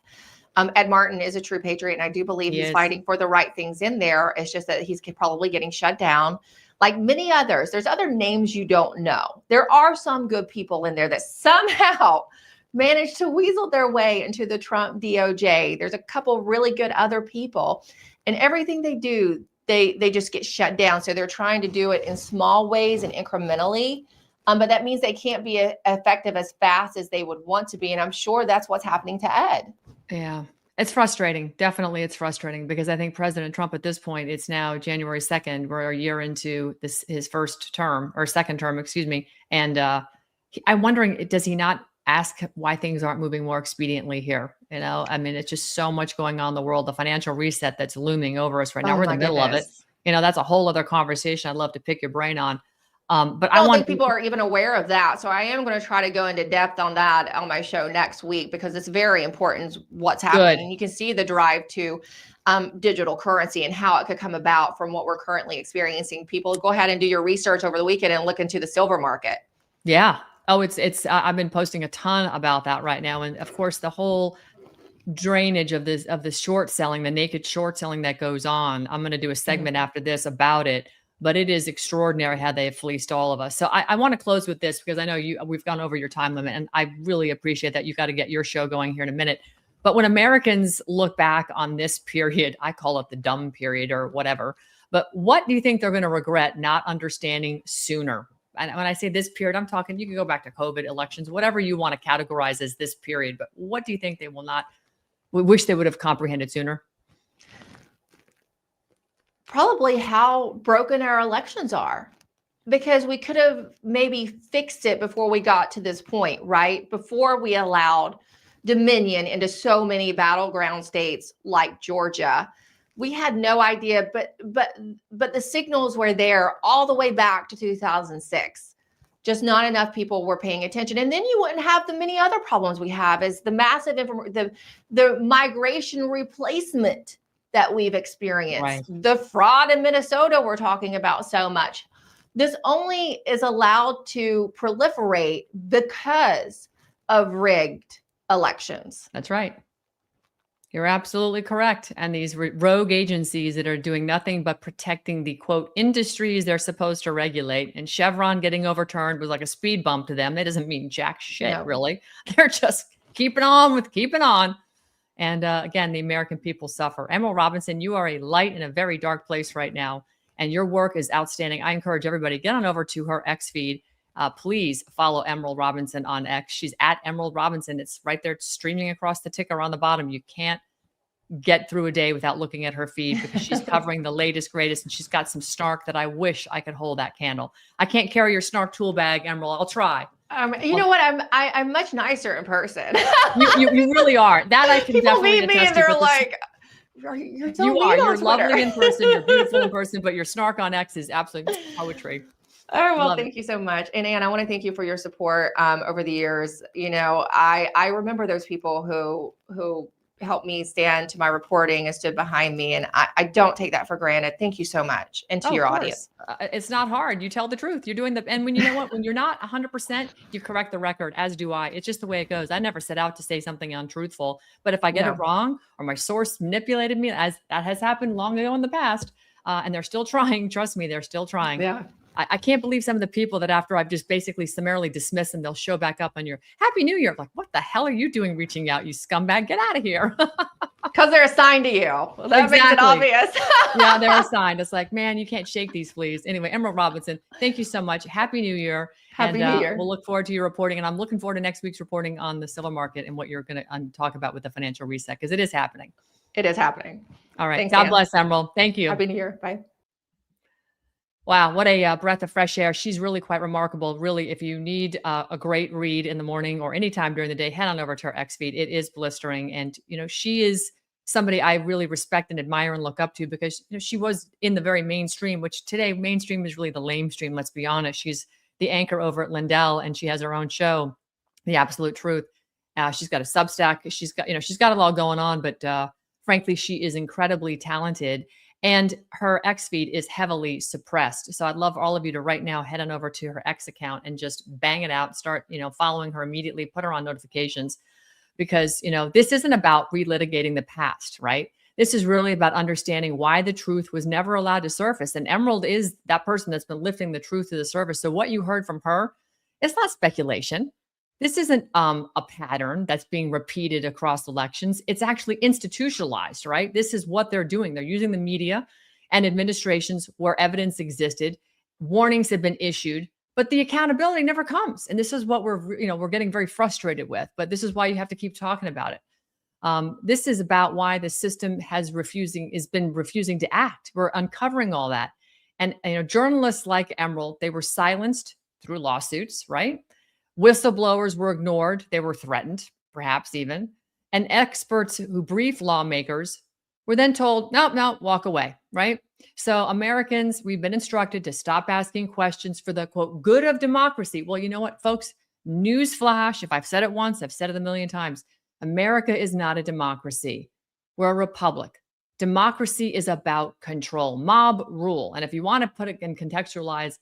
Ed Martin is a true patriot, and I do believe he's fighting for the right things in there. It's just that he's probably getting shut down. Like many others, there's other names you don't know. There are some good people in there that somehow managed to weasel their way into the Trump DOJ. There's a couple really good other people, and everything they do, they just get shut down. So they're trying to do it in small ways and incrementally. But that means they can't be effective as fast as they would want to be. And I'm sure that's what's happening to Ed. Yeah, it's frustrating. Definitely, it's frustrating, because I think President Trump at this point, it's now January 2nd. We're a year into his first term, or second term, excuse me. And I'm wondering, does he not ask why things aren't moving more expediently here? It's just so much going on in the world, the financial reset that's looming over us right now. We're in the middle of it. That's a whole other conversation I'd love to pick your brain on. But I don't think people are even aware of that. So I am going to try to go into depth on that on my show next week, because it's very important what's happening. And you can see the drive to digital currency and how it could come about from what we're currently experiencing. People, go ahead and do your research over the weekend and look into the silver market. Yeah. Oh, it's I've been posting a ton about that right now. And of course, the whole drainage of the short selling, the naked short selling that goes on. I'm going to do a segment after this about it. But it is extraordinary how they have fleeced all of us. So I want to close with this, because I know we've gone over your time limit, and I really appreciate that. You've got to get your show going here in a minute. But when Americans look back on this period, I call it the dumb period or whatever. But what do you think they're going to regret not understanding sooner? And when I say this period, I'm talking, you can go back to COVID, elections, whatever you want to categorize as this period. But what do you think they will not we wish they would have comprehended sooner? Probably how broken our elections are, because we could have maybe fixed it before we got to this point, right? Before we allowed Dominion into so many battleground states like Georgia. We had no idea, but the signals were there all the way back to 2006. Just not enough people were paying attention. And then you wouldn't have the many other problems we have, is the massive the migration replacement that we've experienced, Right. the fraud in Minnesota we're talking about so much. This only is allowed to proliferate because of rigged elections. That's right. You're absolutely correct. And these rogue agencies that are doing nothing but protecting the quote industries they're supposed to regulate. And Chevron getting overturned was like a speed bump to them. That doesn't mean jack shit, No. really. They're just keeping on. And again, the American people suffer. Emerald Robinson, you are a light in a very dark place right now. And your work is outstanding. I encourage everybody, get on over to her X feed. Please follow Emerald Robinson on X. She's at Emerald Robinson. It's right there streaming across the ticker on the bottom. You can't get through a day without looking at her feed, because she's covering the latest, greatest, and she's got some snark that I wish I could hold that candle. I can't carry your snark tool bag, Emerald. I'll try. You know what? I'm much nicer in person. You really are. That I can People definitely meet me attest and to, they're but this- you're so you mean are. on You're Twitter." lovely in person. You're beautiful in person, but your snark on X is absolutely poetry. All right, well, Love thank you so much. And Ann, I want to thank you for your support over the years. You know, I remember those people who helped me stand to my reporting and stood behind me. And I don't take that for granted. Thank you so much. And to your Of audience. course. It's not hard. You tell the truth. You're doing and when you know what, when you're not 100%, you correct the record, as do I. It's just the way it goes. I never set out to say something untruthful, but if I get No. it wrong, or my source manipulated me, as that has happened long ago in the past, and they're still trying, trust me, they're still trying. Yeah. I can't believe some of the people that after I've just basically summarily dismissed them, they'll show back up on your Happy New Year. Like, what the hell are you doing reaching out, you scumbag? Get out of here. Because they're assigned to you. Well, that makes it Exactly. obvious. Yeah, they're assigned. It's like, man, you can't shake these fleas. Anyway, Emerald Robinson, thank you so much. Happy New Year. Happy and, New Year. We'll look forward to your reporting. And I'm looking forward to next week's reporting on the silver market and what you're going to talk about with the financial reset, because it is happening. It is happening. All right. Thanks, God Ann. bless, Emerald. Thank you. Happy New Year. Bye. Wow, what a breath of fresh air. She's really quite remarkable. Really, if you need a great read in the morning or anytime during the day, head on over to her X feed. It is blistering. And, you know, she is somebody I really respect and admire and look up to, because, you know, she was in the very mainstream, which today mainstream is really the lame stream. Let's be honest. She's the anchor over at Lindell, and she has her own show, The Absolute Truth. She's got a Substack. She's got it all going on, but frankly, she is incredibly talented. And her X feed is heavily suppressed. So I'd love all of you to right now head on over to her X account and just bang it out, start, following her immediately, put her on notifications, because, this isn't about relitigating the past, right? This is really about understanding why the truth was never allowed to surface. And Emerald is that person that's been lifting the truth to the surface. So what you heard from her, it's not speculation. This isn't a pattern that's being repeated across elections. It's actually institutionalized, right? This is what they're doing. They're using the media and administrations where evidence existed. Warnings have been issued, but the accountability never comes. And this is what we're getting very frustrated with. But this is why you have to keep talking about it. This is about why the system has been refusing to act. We're uncovering all that. And journalists like Emerald, they were silenced through lawsuits, right? Whistleblowers were ignored. They were threatened, perhaps even. And experts who brief lawmakers were then told, no, walk away, right? So Americans, we've been instructed to stop asking questions for the, quote, good of democracy. Well, you know what, folks? Newsflash, if I've said it once, I've said it a million times. America is not a democracy. We're a republic. Democracy is about control, mob rule. And if you want to put it and contextualize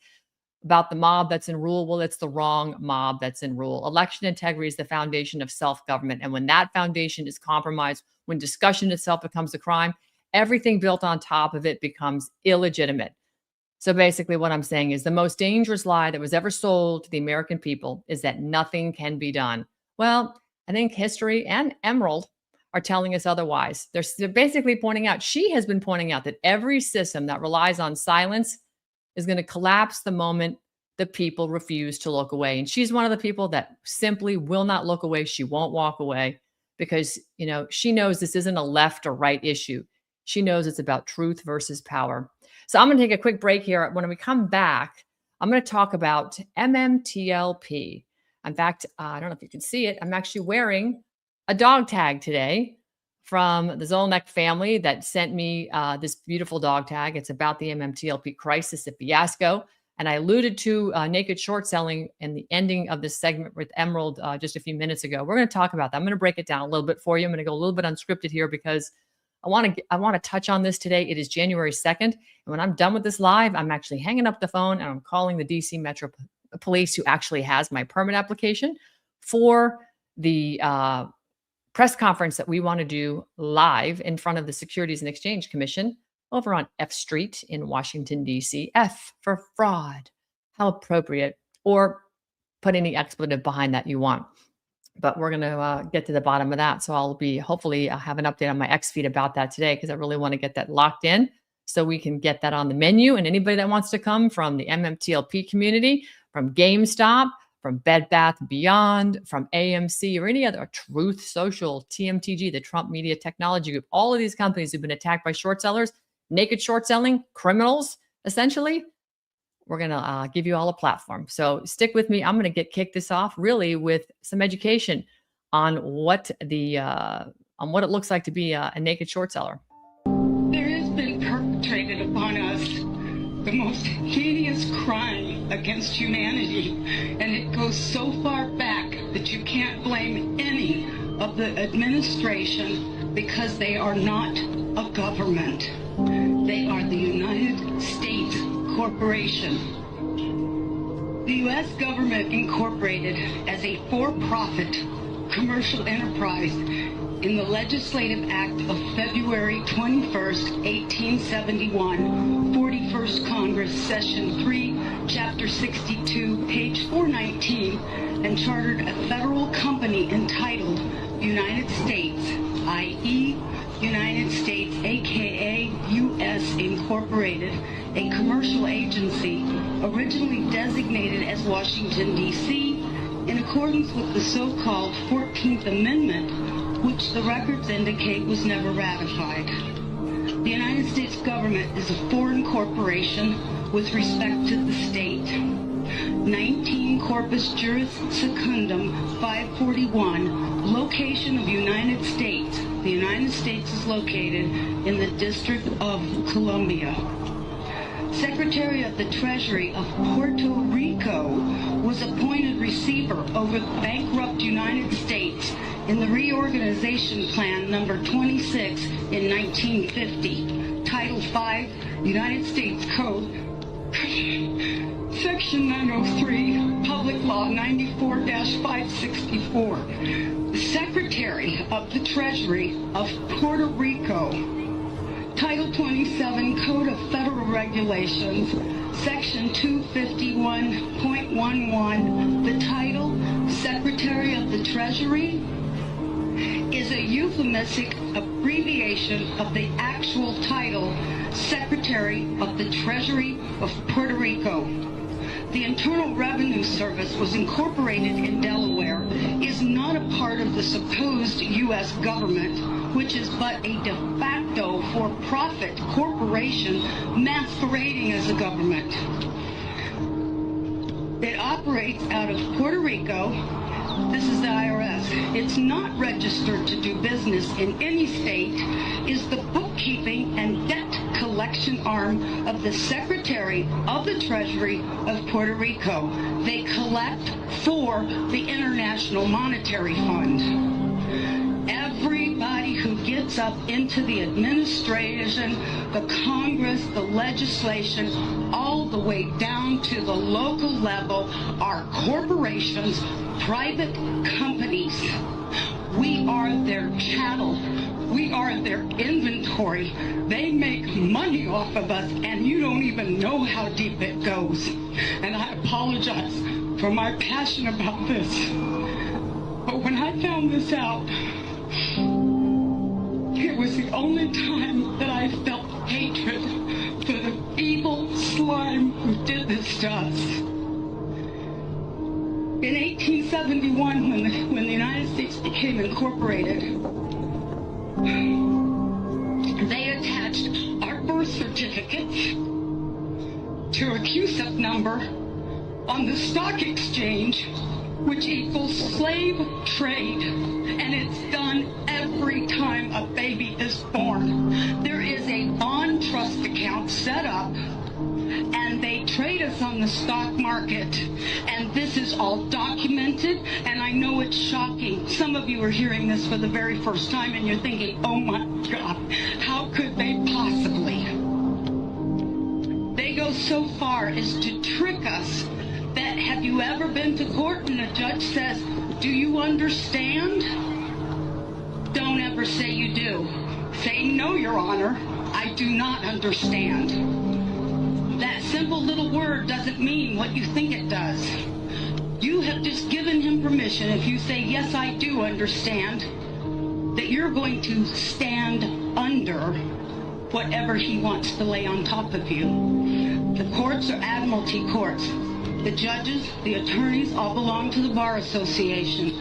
about the mob that's in rule, well, it's the wrong mob that's in rule. Election integrity is the foundation of self-government. And when that foundation is compromised, when discussion itself becomes a crime, everything built on top of it becomes illegitimate. So basically what I'm saying is the most dangerous lie that was ever sold to the American people is that nothing can be done. Well, I think history and Emerald are telling us otherwise. They're basically pointing out, she has been pointing out that every system that relies on silence is going to collapse the moment the people refuse to look away. And she's one of the people that simply will not look away. She won't walk away. because, she knows this isn't a left or right issue. She knows it's about truth versus power. So I'm going to take a quick break here. When we come back, I'm going to talk about MMTLP. In fact, I don't know if you can see it. I'm actually wearing a dog tag today from the Zolnek family that sent me this beautiful dog tag. It's about the MMTLP crisis, the fiasco. And I alluded to naked short selling in the ending of this segment with Emerald just a few minutes ago. We're going to talk about that. I'm going to break it down a little bit for you. I'm going to go a little bit unscripted here because I want to touch on this today. It is January 2nd. And when I'm done with this live, I'm actually hanging up the phone and I'm calling the DC Metro Police, who actually has my permit application for the press conference that we want to do live in front of the Securities and Exchange Commission over on F Street in Washington, D.C. F for fraud. How appropriate. Or put any expletive behind that you want. But we're going to get to the bottom of that. So I'll hopefully have an update on my X feed about that today, because I really want to get that locked in so we can get that on the menu. And anybody that wants to come from the MMTLP community, from GameStop, from Bed Bath & Beyond, from AMC, or any other, Truth Social, TMTG, the Trump Media Technology Group, all of these companies who've been attacked by short sellers, naked short selling, criminals, essentially, we're going to give you all a platform. So stick with me. I'm going to kick this off really with some education on what it looks like to be a naked short seller. There has been perpetrated upon us the most hideous crime against humanity, and it goes so far back that you can't blame any of the administration, because they are not a government. They are the United States Corporation. The U.S. government incorporated as a for-profit commercial enterprise in the Legislative Act of February 21st, 1871, 41st Congress, Session 3, Chapter 62, page 419, and chartered a federal company entitled United States, i.e., United States, aka U.S. Incorporated, a commercial agency originally designated as Washington, D.C., in accordance with the so-called 14th Amendment, which the records indicate was never ratified. The United States government is a foreign corporation with respect to the state. 19 Corpus Juris Secundum 541, location of United States. The United States is located in the District of Columbia. Secretary of the Treasury of Puerto Rico was appointed receiver over the bankrupt United States in the Reorganization Plan number 26 in 1950. Title 5, United States Code, Section 903, Public Law 94-564. The Secretary of the Treasury of Puerto Rico, Title 27, Code of Federal Regulations, Section 251.11. The title, Secretary of the Treasury, is a euphemistic abbreviation of the actual title, Secretary of the Treasury of Puerto Rico. The Internal Revenue Service was incorporated in Delaware, is not a part of the supposed U.S. government, which is but a de facto for-profit corporation masquerading as a government. It operates out of Puerto Rico. This is the IRS. It's not registered to do business in any state, is the bookkeeping and debt collection arm of the Secretary of the Treasury of Puerto Rico. They collect for the International Monetary Fund. Everybody who gets up into the administration, the Congress, the legislation, all the way down to the local level are corporations, private companies. We are their chattel. We are their inventory. They make money off of us, and you don't even know how deep it goes. And I apologize for my passion about this. But when I found this out, it was the only time that I felt hatred for the evil slime who did this to us. In 1871, when the United States became incorporated, they attached our birth certificates to a CUSIP number on the stock exchange, which equals slave trade, and it's done every time a baby is born. There is a bond trust account set up, and they trade us on the stock market, and this is all documented, and I know it's shocking. Some of you are hearing this for the very first time, and you're thinking, oh my God, how could they possibly? They go so far as to trick us that, have you ever been to court and a judge says, do you understand? Don't ever say you do. Say, no, Your Honor, I do not understand. That simple little word doesn't mean what you think it does. You have just given him permission, if you say, yes, I do understand, that you're going to stand under whatever he wants to lay on top of you. The courts are admiralty courts. The judges, the attorneys, all belong to the Bar Association.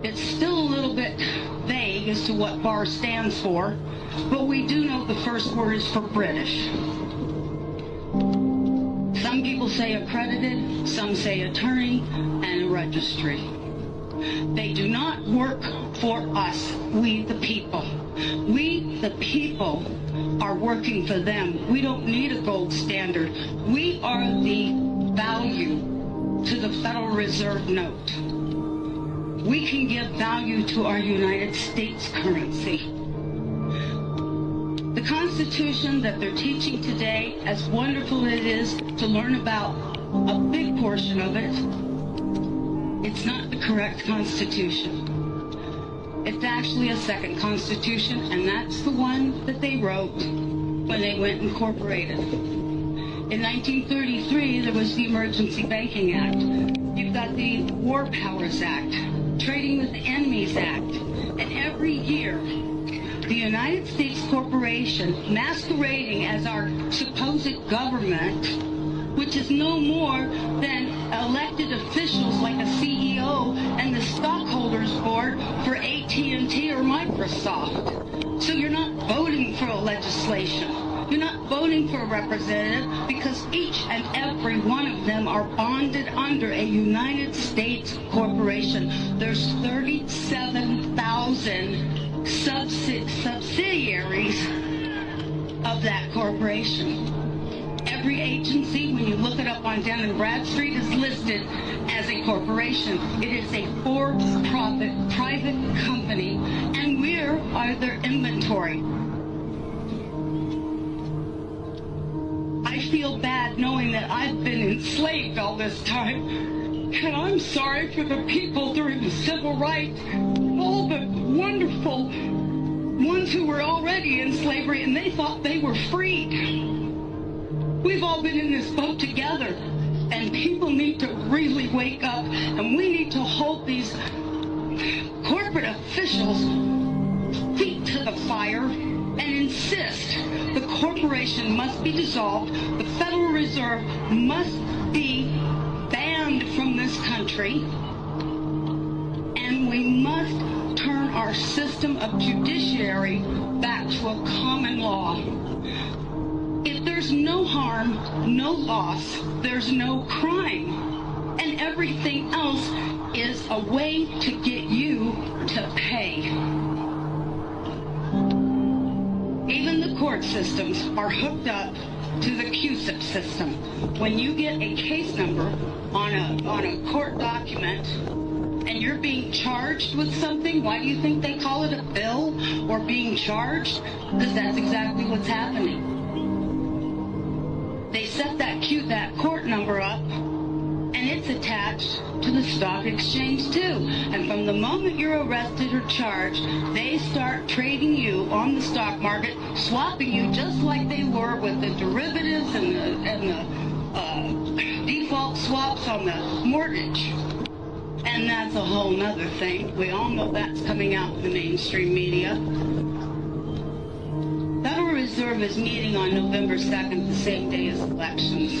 It's still a little bit vague as to what bar stands for, but we do know the first word is for British. Some people say accredited, some say attorney, and a registry. They do not work for us, we the people. We the people are working for them. We don't need a gold standard. We are the value to the Federal Reserve note. We can give value to our United States currency. The Constitution that they're teaching today, as wonderful as it is to learn about a big portion of it, it's not the correct Constitution. It's actually a second Constitution, and that's the one that they wrote when they went incorporated. In 1933, there was the Emergency Banking Act. You've got the War Powers Act, Trading with Enemies Act, and every year, the United States Corporation, masquerading as our supposed government, which is no more than elected officials like a CEO and the stockholders board for AT&T or Microsoft. So you're not voting for a legislation. You're not voting for a representative, because each and every one of them are bonded under a United States corporation. There's 37,000 subsidiaries of that corporation. Every agency, when you look it up on Dun & Bradstreet, is listed as a corporation. It is a for-profit private company, and we're their inventory. I feel bad knowing that I've been enslaved all this time, and I'm sorry for the people during the civil rights, all the wonderful ones who were already in slavery and they thought they were freed. We've all been in this boat together, and people need to really wake up, and we need to hold these corporate officials' feet to the fire and insist the corporation must be dissolved, the Federal Reserve must be banned from this country, and we must turn our system of judiciary back to a common law. If there's no harm, no loss, there's no crime. And everything else is a way to get you to pay. Even the court systems are hooked up to the CUSIP system. When you get a case number on a court document and you're being charged with something, why do you think they call it a bill or being charged? Because that's exactly what's happening. They set that court number up, and it's attached to the stock exchange too. And from the moment you're arrested or charged, they start trading you on the stock market, swapping you just like they were with the derivatives and the default swaps on the mortgage. And that's a whole nother thing. We all know that's coming out in the mainstream media. Federal Reserve is meeting on November 2nd, the same day as elections.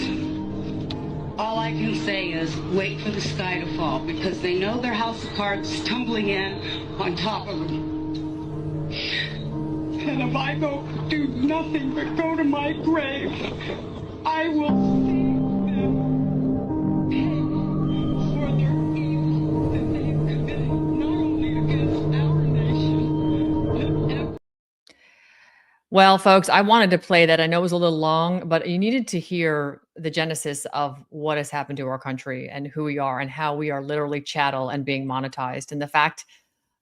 All I can say is wait for the sky to fall, because they know their house of cards is tumbling in on top of them. And if I do nothing but go to my grave, I will see them pay for their evil that they have committed, not only against our nation, but Well, folks, I wanted to play that. I know it was a little long, but you needed to hear the genesis of what has happened to our country and who we are and how we are literally chattel and being monetized. And the fact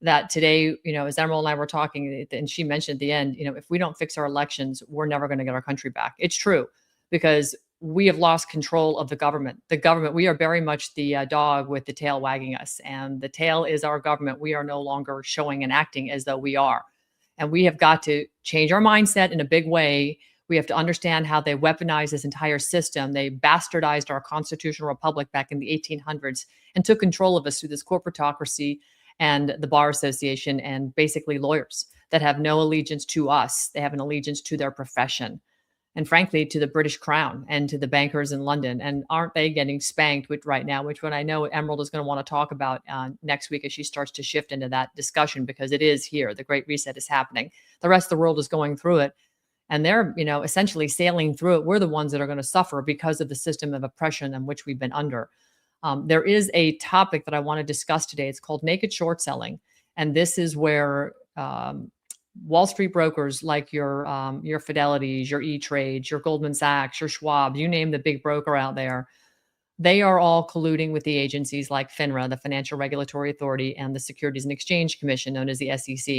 that today, as Emerald and I were talking, and she mentioned at the end, if we don't fix our elections, we're never going to get our country back. It's true, because we have lost control of the government. The government, we are very much the dog with the tail wagging us, and the tail is our government. We are no longer showing and acting as though we are. And we have got to change our mindset in a big way. We have to understand how they weaponized this entire system. They bastardized our constitutional republic back in the 1800s and took control of us through this corporatocracy and the Bar Association and basically lawyers that have no allegiance to us. They have an allegiance to their profession and, frankly, to the British Crown and to the bankers in London. And aren't they getting spanked right now, which one I know Emerald is going to want to talk about next week as she starts to shift into that discussion, because it is here. The Great Reset is happening. The rest of the world is going through it. And they're, essentially sailing through it. We're the ones that are going to suffer because of the system of oppression in which we've been under. There is a topic that I want to discuss today. It's called naked short selling. And this is where Wall Street brokers like your Fidelities, your E-Trades, your Goldman Sachs, your Schwab, you name the big broker out there, they are all colluding with the agencies like FINRA, the Financial Regulatory Authority, and the Securities and Exchange Commission, known as the SEC.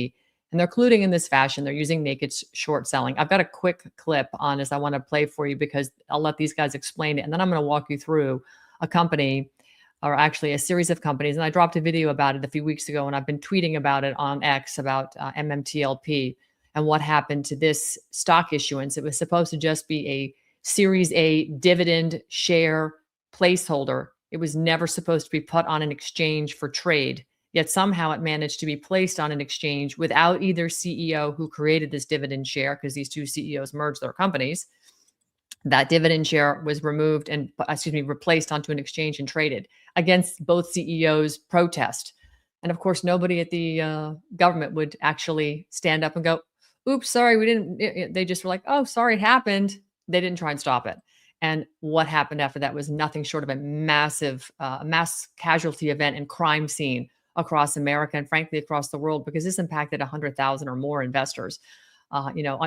And they're colluding in this fashion. They're using naked short selling. I've got a quick clip on this I want to play for you, because I'll let these guys explain it. And then I'm going to walk you through a company, or actually a series of companies. And I dropped a video about it a few weeks ago, and I've been tweeting about it on X about MMTLP and what happened to this stock issuance. It was supposed to just be a Series A dividend share placeholder. It was never supposed to be put on an exchange for trade. Yet somehow it managed to be placed on an exchange without either CEO who created this dividend share, because these two CEOs merged their companies. That dividend share was removed and, replaced onto an exchange and traded against both CEOs' protest. And of course, nobody at the government would actually stand up and go, oops, sorry, we didn't. They just were like, oh, sorry, it happened. They didn't try and stop it. And what happened after that was nothing short of a massive mass casualty event and crime scene across America and, frankly, across the world, because this impacted 100,000 or more investors,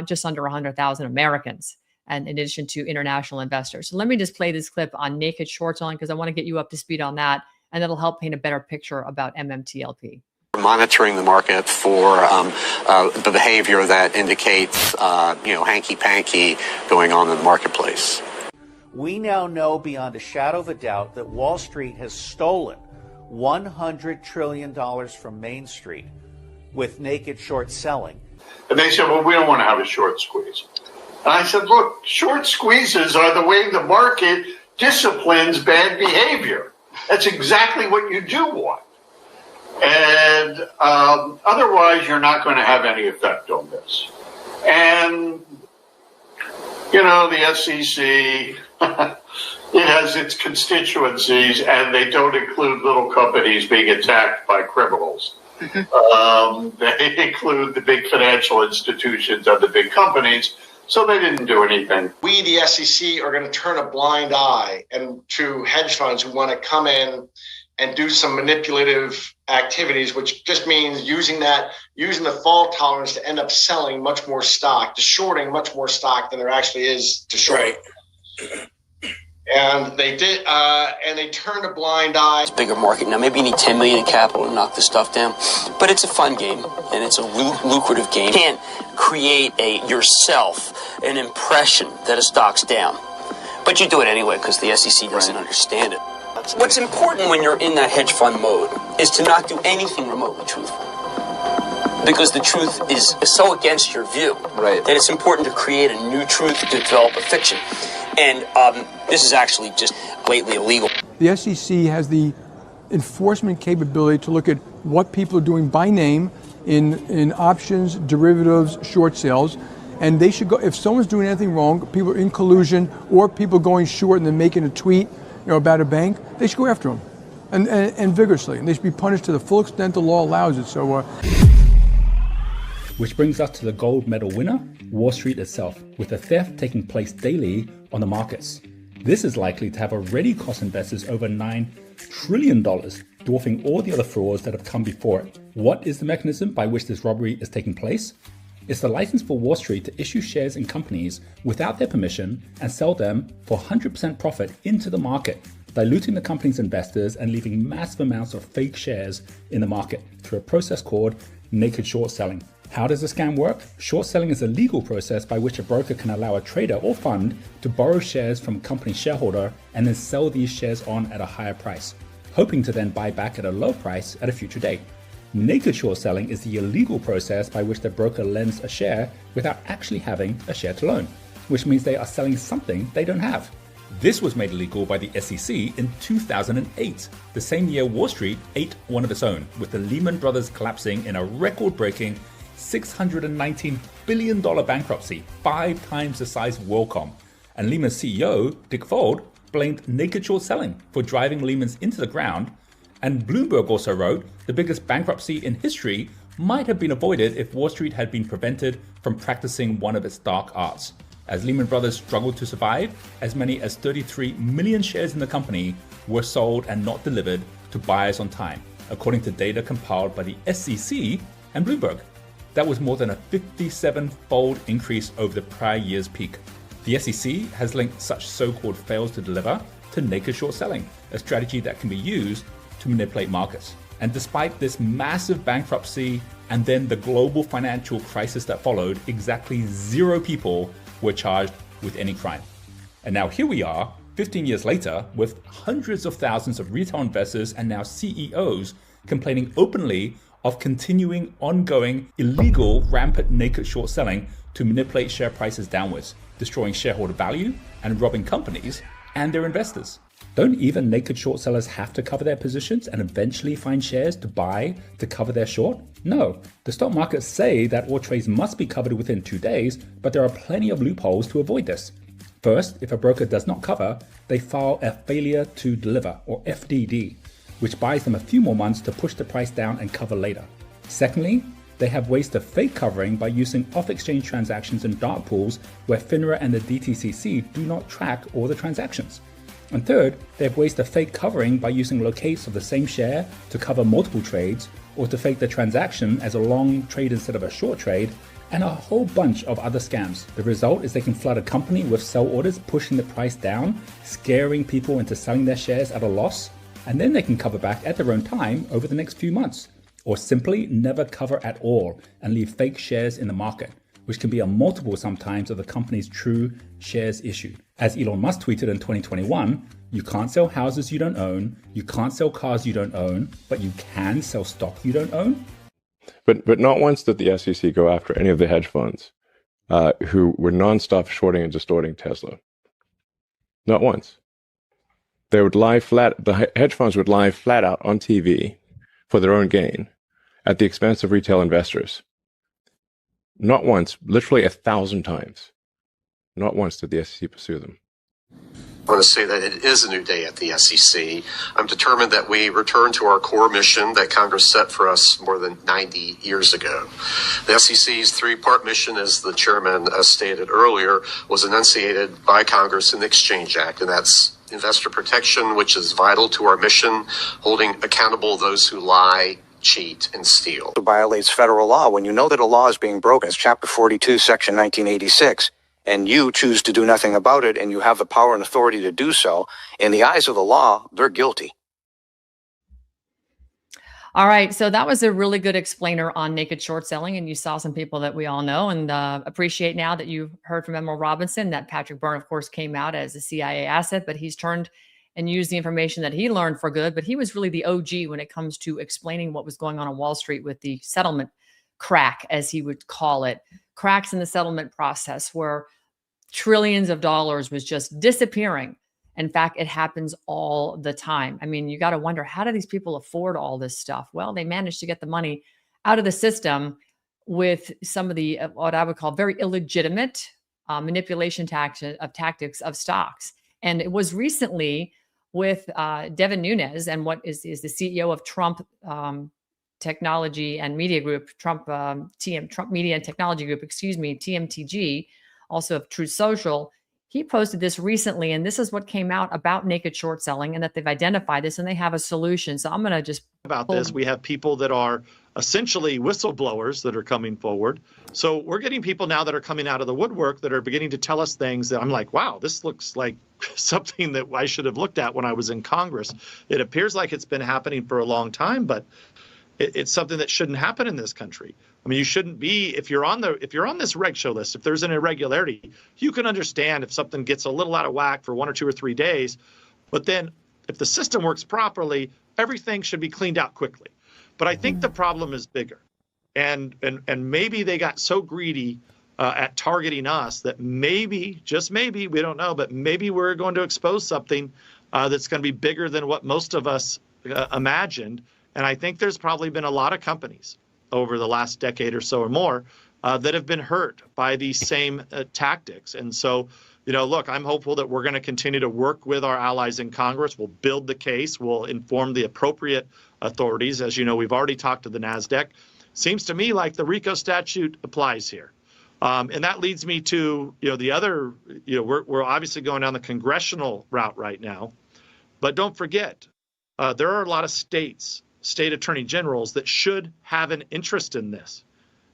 just under 100,000 Americans, and in addition to international investors. So let me just play this clip on naked short selling, because I want to get you up to speed on that, and that'll help paint a better picture about MMTLP. Monitoring the market for the behavior that indicates, hanky-panky going on in the marketplace. We now know beyond a shadow of a doubt that Wall Street has stolen $100 trillion from Main Street with naked short selling. And they said, well, we don't want to have a short squeeze. And I said, look, short squeezes are the way the market disciplines bad behavior. That's exactly what you do want. And otherwise, you're not going to have any effect on this. And, the SEC, it has its constituencies, and they don't include little companies being attacked by criminals. They include the big financial institutions and the big companies, so they didn't do anything. We, the SEC, are going to turn a blind eye to hedge funds who want to come in and do some manipulative activities, which just means using the fault tolerance to end up selling much more stock, to shorting much more stock than there actually is to short. Right. And they did, and they turned a blind eye. It's a bigger market now. Maybe you need 10 million in capital to knock this stuff down, but it's a fun game and it's a lucrative game. You can't create yourself an impression that a stock's down, but you do it anyway because the SEC doesn't understand it. What's important when you're in that hedge fund mode is to not do anything remotely truthful, because the truth is so against your view that it's important to create a new truth, to develop a fiction. And this is actually just blatantly illegal. The SEC has the enforcement capability to look at what people are doing by name in options, derivatives, short sales, and they should go, if someone's doing anything wrong, people are in collusion or people going short and then making a tweet about a bank, they should go after them, and vigorously, and they should be punished to the full extent the law allows it. So. Which brings us to the gold medal winner, Wall Street itself, with the theft taking place daily on the markets. This is likely to have already cost investors over $9 trillion, dwarfing all the other frauds that have come before it. What is the mechanism by which this robbery is taking place? It's the license for Wall Street to issue shares in companies without their permission and sell them for 100% profit into the market, diluting the company's investors and leaving massive amounts of fake shares in the market through a process called naked short selling. How does the scam work? Short selling is a legal process by which a broker can allow a trader or fund to borrow shares from a company shareholder and then sell these shares on at a higher price, hoping to then buy back at a low price at a future date. Naked short selling is the illegal process by which the broker lends a share without actually having a share to loan, which means they are selling something they don't have. This was made illegal by the SEC in 2008, the same year Wall Street ate one of its own, with the Lehman Brothers collapsing in a record-breaking $619 billion bankruptcy, 5 times the size of WorldCom. And Lehman's CEO, Dick Fuld, blamed naked short selling for driving Lehman's into the ground. And Bloomberg also wrote, the biggest bankruptcy in history might have been avoided if Wall Street had been prevented from practicing one of its dark arts. As Lehman Brothers struggled to survive, as many as 33 million shares in the company were sold and not delivered to buyers on time, according to data compiled by the SEC and Bloomberg. That was more than a 57-fold increase over the prior year's peak. The SEC has linked such so-called fails to deliver to naked short selling, a strategy that can be used to manipulate markets. And despite this massive bankruptcy and then the global financial crisis that followed, exactly 0 people were charged with any crime. And now here we are, 15 years later, with hundreds of thousands of retail investors and now CEOs complaining openly of continuing, ongoing, illegal, rampant naked short selling to manipulate share prices downwards, destroying shareholder value and robbing companies and their investors. Don't even naked short sellers have to cover their positions and eventually find shares to buy to cover their short? No. The stock markets say that all trades must be covered within 2 days, but there are plenty of loopholes to avoid this. First, if a broker does not cover, they file a failure to deliver, or FDD, which buys them a few more months to push the price down and cover later. Secondly, they have ways to fake covering by using off-exchange transactions in dark pools where FINRA and the DTCC do not track all the transactions. And third, they have ways to fake covering by using locates of the same share to cover multiple trades, or to fake the transaction as a long trade instead of a short trade, and a whole bunch of other scams. The result is they can flood a company with sell orders pushing the price down, scaring people into selling their shares at a loss, and then they can cover back at their own time over the next few months, or simply never cover at all and leave fake shares in the market, which can be a multiple sometimes of the company's true shares issued. As Elon Musk tweeted in 2021, you can't sell houses you don't own, you can't sell cars you don't own, but you can sell stock you don't own? But not once did the SEC go after any of the hedge funds who were nonstop shorting and distorting Tesla. Not once. They would lie flat, the hedge funds would lie flat out on TV for their own gain at the expense of retail investors. Not once, literally 1,000 times. Not once did the SEC pursue them. I want to say that it is a new day at the SEC. I'm determined that we return to our core mission that Congress set for us more than 90 years ago. The SEC's 3-part mission, as the chairman stated earlier, was enunciated by Congress in the Exchange Act, and that's investor protection, which is vital to our mission, holding accountable those who lie, cheat, and steal. It violates federal law. When you know that a law is being broken, it's Chapter 42, Section 1986, and you choose to do nothing about it, and you have the power and authority to do so, in the eyes of the law, they're guilty. All right. So that was a really good explainer on naked short selling. And you saw some people that we all know and appreciate now that you've heard from Emerald Robinson, that Patrick Byrne, of course, came out as a CIA asset, but he's turned and used the information that he learned for good. But he was really the OG when it comes to explaining what was going on Wall Street with the settlement crack, as he would call it, cracks in the settlement process where trillions of dollars was just disappearing. In fact, it happens all the time. I mean, you got to wonder, how do these people afford all this stuff? Well, they managed to get the money out of the system with some of the, what I would call very illegitimate manipulation tactics of stocks. And it was recently with Devin Nunes, and what is the CEO of Trump Technology and Media Group, Trump Media and Technology Group, TMTG, also of Truth Social. He posted this recently, and this is what came out about naked short selling, and that they've identified this and they have a solution. So I'm going to just about this. We have people that are essentially whistleblowers that are coming forward. So we're getting people now that are coming out of the woodwork that are beginning to tell us things that I'm like, wow, this looks like something that I should have looked at when I was in Congress. It appears like it's been happening for a long time, but it's something that shouldn't happen in this country. I mean, you shouldn't be, if you're on this reg show list, if there's an irregularity, you can understand if something gets a little out of whack for 1 or 2 or 3 days, but then if the system works properly, everything should be cleaned out quickly. But I think the problem is bigger, and maybe they got so greedy at targeting us that maybe, just maybe, we don't know, but maybe we're going to expose something that's going to be bigger than what most of us imagined. And I think there's probably been a lot of companies over the last decade or so or more that have been hurt by these same tactics. And so, you know, look, I'm hopeful that we're going to continue to work with our allies in Congress. We'll build the case. We'll inform the appropriate authorities. As you know, we've already talked to the NASDAQ. Seems to me like the RICO statute applies here. And that leads me to, you know, the other, you know, we're obviously going down the congressional route right now. But don't forget, there are a lot of state attorney generals that should have an interest in this.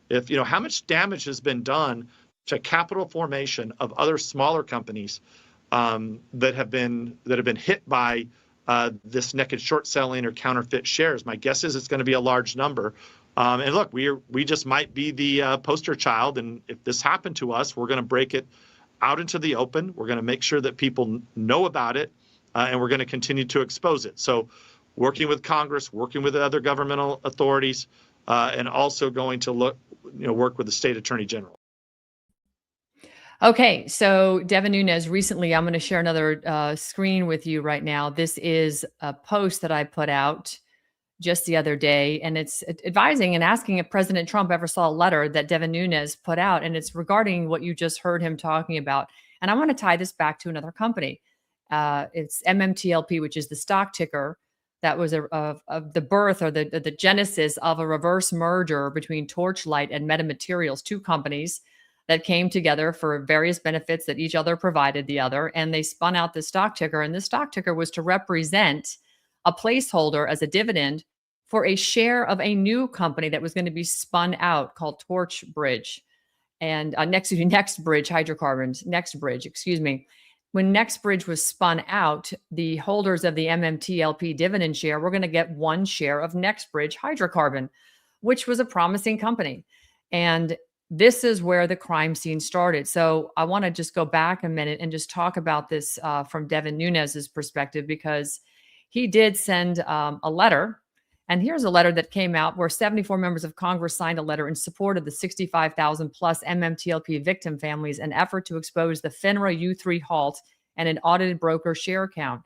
If, you know, how much damage has been done to capital formation of other smaller companies that have been hit by this naked short selling or counterfeit shares. My guess is it's going to be a large number. And look, we just might be the poster child. And if this happened to us, we're going to break it out into the open. We're going to make sure that people know about it, and we're going to continue to expose it. So working with Congress, working with other governmental authorities, and also going to work with the state attorney general. Okay, so Devin Nunes, recently, I'm going to share another screen with you right now. This is a post that I put out just the other day, and it's advising and asking if President Trump ever saw a letter that Devin Nunes put out, and it's regarding what you just heard him talking about. And I want to tie this back to another company. It's MMTLP, which is the stock ticker that was of the birth or the genesis of a reverse merger between Torchlight and Metamaterials, two companies that came together for various benefits that each other provided the other. And they spun out the stock ticker. And the stock ticker was to represent a placeholder as a dividend for a share of a new company that was going to be spun out called Torchbridge and NextBridge Hydrocarbons, NextBridge, excuse me. When NextBridge was spun out, the holders of the MMTLP dividend share were going to get 1 share of NextBridge Hydrocarbon, which was a promising company. And this is where the crime scene started. So I want to just go back a minute and just talk about this from Devin Nunes's perspective, because he did send a letter. And here's a letter that came out where 74 members of Congress signed a letter in support of the 65,000 plus MMTLP victim families, an effort to expose the FINRA U3 halt and an audited broker share count.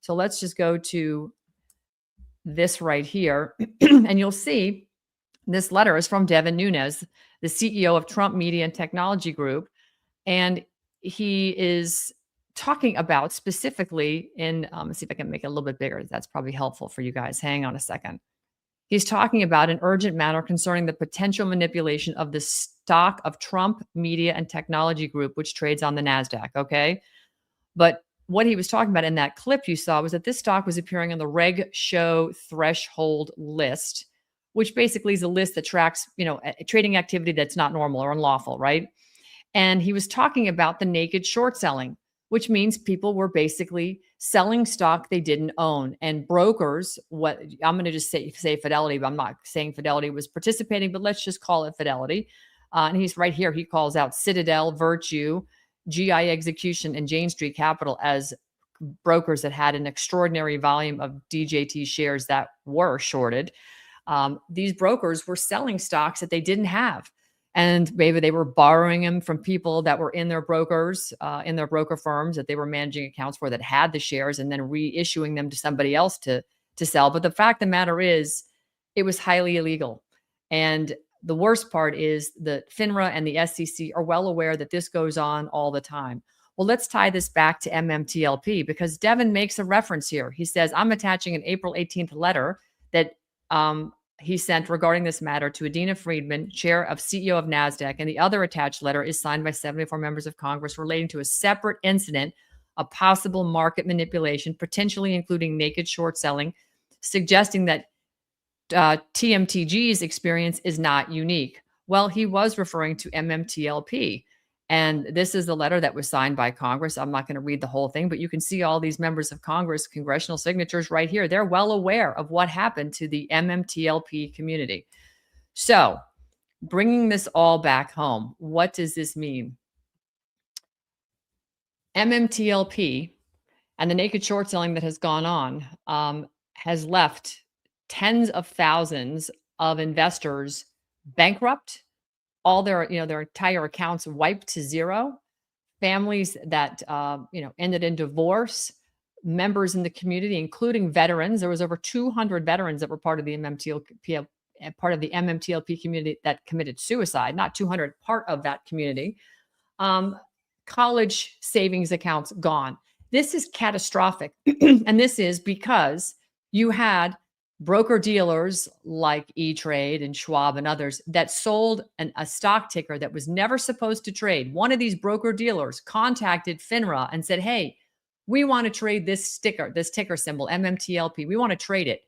So let's just go to this right here. And you'll see this letter is from Devin Nunes, the CEO of Trump Media and Technology Group. And he is talking about specifically in, let's see if I can make it a little bit bigger. That's probably helpful for you guys. Hang on a second. He's talking about an urgent matter concerning the potential manipulation of the stock of Trump Media and Technology Group, which trades on the NASDAQ. Okay. But what he was talking about in that clip you saw was that this stock was appearing on the Reg Show threshold list, which basically is a list that tracks, trading activity that's not normal or unlawful, right? And he was talking about the naked short selling, which means people were basically selling stock they didn't own. And brokers, what I'm going to just say Fidelity, but I'm not saying Fidelity was participating, but let's just call it Fidelity. And he's right here. He calls out Citadel, Virtue, GI Execution, and Jane Street Capital as brokers that had an extraordinary volume of DJT shares that were shorted. These brokers were selling stocks that they didn't have. And maybe they were borrowing them from people that were in their brokers, in their broker firms that they were managing accounts for that had the shares, and then reissuing them to somebody else to sell. But the fact of the matter is, it was highly illegal. And the worst part is that FINRA and the SEC are well aware that this goes on all the time. Well, let's tie this back to MMTLP because Devin makes a reference here. He says, I'm attaching an April 18th letter that he sent regarding this matter to Adina Friedman, chair of CEO of NASDAQ. And the other attached letter is signed by 74 members of Congress relating to a separate incident of possible market manipulation, potentially including naked short selling, suggesting that TMTG's experience is not unique. Well, he was referring to MMTLP. And this is the letter that was signed by Congress. I'm not going to read the whole thing, but you can see all these members of Congress, congressional signatures right here. They're well aware of what happened to the MMTLP community. So bringing this all back home, what does this mean? MMTLP and the naked short selling that has gone on has left tens of thousands of investors bankrupt, all their entire accounts wiped to zero, families that ended in divorce, members in the community, including veterans. There was over 200 veterans that were part of the MMTLP community that committed suicide. Not 200, part of that community. College savings accounts gone. This is catastrophic, and this is because you had broker dealers like E-Trade and Schwab and others that sold a stock ticker that was never supposed to trade. One of these broker dealers contacted FINRA and said, hey, we want to trade this ticker symbol, MMTLP. We want to trade it.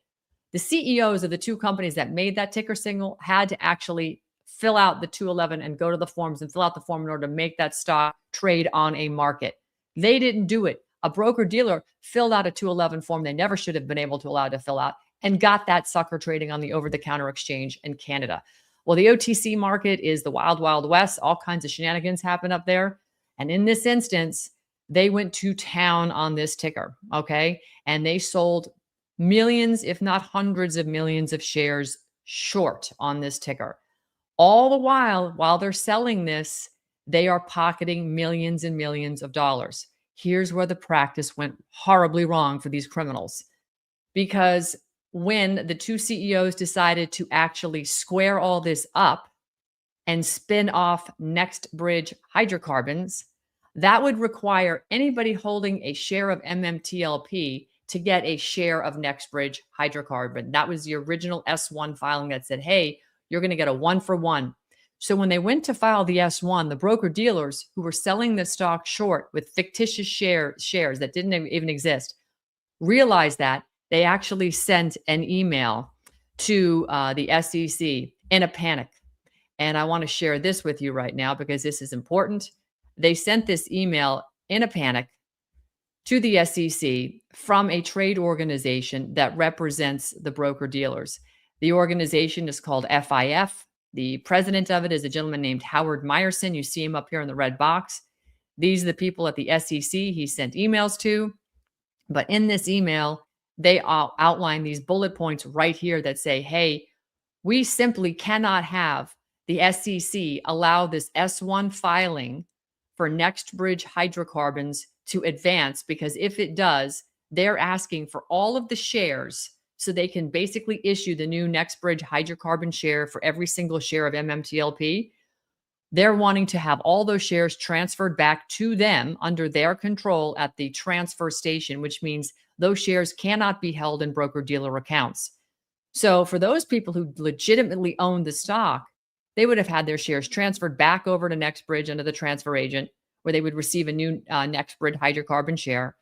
The CEOs of the two companies that made that ticker symbol had to actually fill out the 211 and go to the forms and fill out the form in order to make that stock trade on a market. They didn't do it. A broker dealer filled out a 211 form they never should have been able to allow to fill out, and got that sucker trading on the over-the-counter exchange in Canada. Well, the OTC market is the wild, wild west. All kinds of shenanigans happen up there. And in this instance, they went to town on this ticker, okay? And they sold millions, if not hundreds of millions of shares short on this ticker. All the while they're selling this, they are pocketing millions and millions of dollars. Here's where the practice went horribly wrong for these criminals. Because when the two CEOs decided to actually square all this up and spin off NextBridge Hydrocarbons, that would require anybody holding a share of MMTLP to get a share of NextBridge Hydrocarbon. That was the original S1 filing that said, hey, you're going to get a 1-for-1. So when they went to file the S1, the broker dealers who were selling the stock short with fictitious shares that didn't even exist realized that. They actually sent an email to the SEC in a panic. And I want to share this with you right now because this is important. They sent this email in a panic to the SEC from a trade organization that represents the broker dealers. The organization is called FIF. The president of it is a gentleman named Howard Meyerson. You see him up here in the red box. These are the people at the SEC he sent emails to. But in this email, they outline these bullet points right here that say, hey, we simply cannot have the SEC allow this S1 filing for NextBridge Hydrocarbons to advance, because if it does, they're asking for all of the shares so they can basically issue the new NextBridge Hydrocarbon share for every single share of MMTLP. They're wanting to have all those shares transferred back to them under their control at the transfer station, which means those shares cannot be held in broker-dealer accounts. So for those people who legitimately own the stock, they would have had their shares transferred back over to NextBridge under the transfer agent, where they would receive a new NextBridge Hydrocarbon share.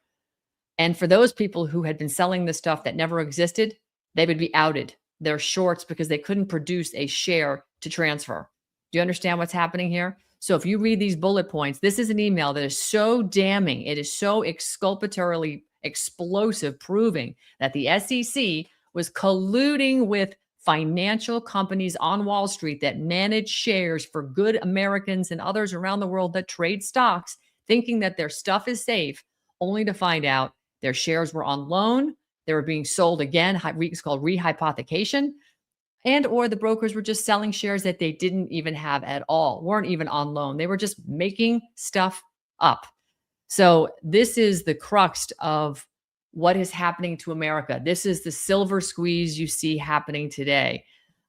And for those people who had been selling the stuff that never existed, they would be outed. They're shorts because they couldn't produce a share to transfer. Do you understand what's happening here? So if you read these bullet points, this is an email that is so damning. It is so exculpatorily explosive, proving that the SEC was colluding with financial companies on Wall Street that manage shares for good Americans and others around the world that trade stocks, thinking that their stuff is safe, only to find out their shares were on loan. They were being sold again. It's called rehypothecation. And or the brokers were just selling shares that they didn't even have at all, weren't even on loan. They were just making stuff up. So this is the crux of what is happening to America. This is the silver squeeze you see happening today.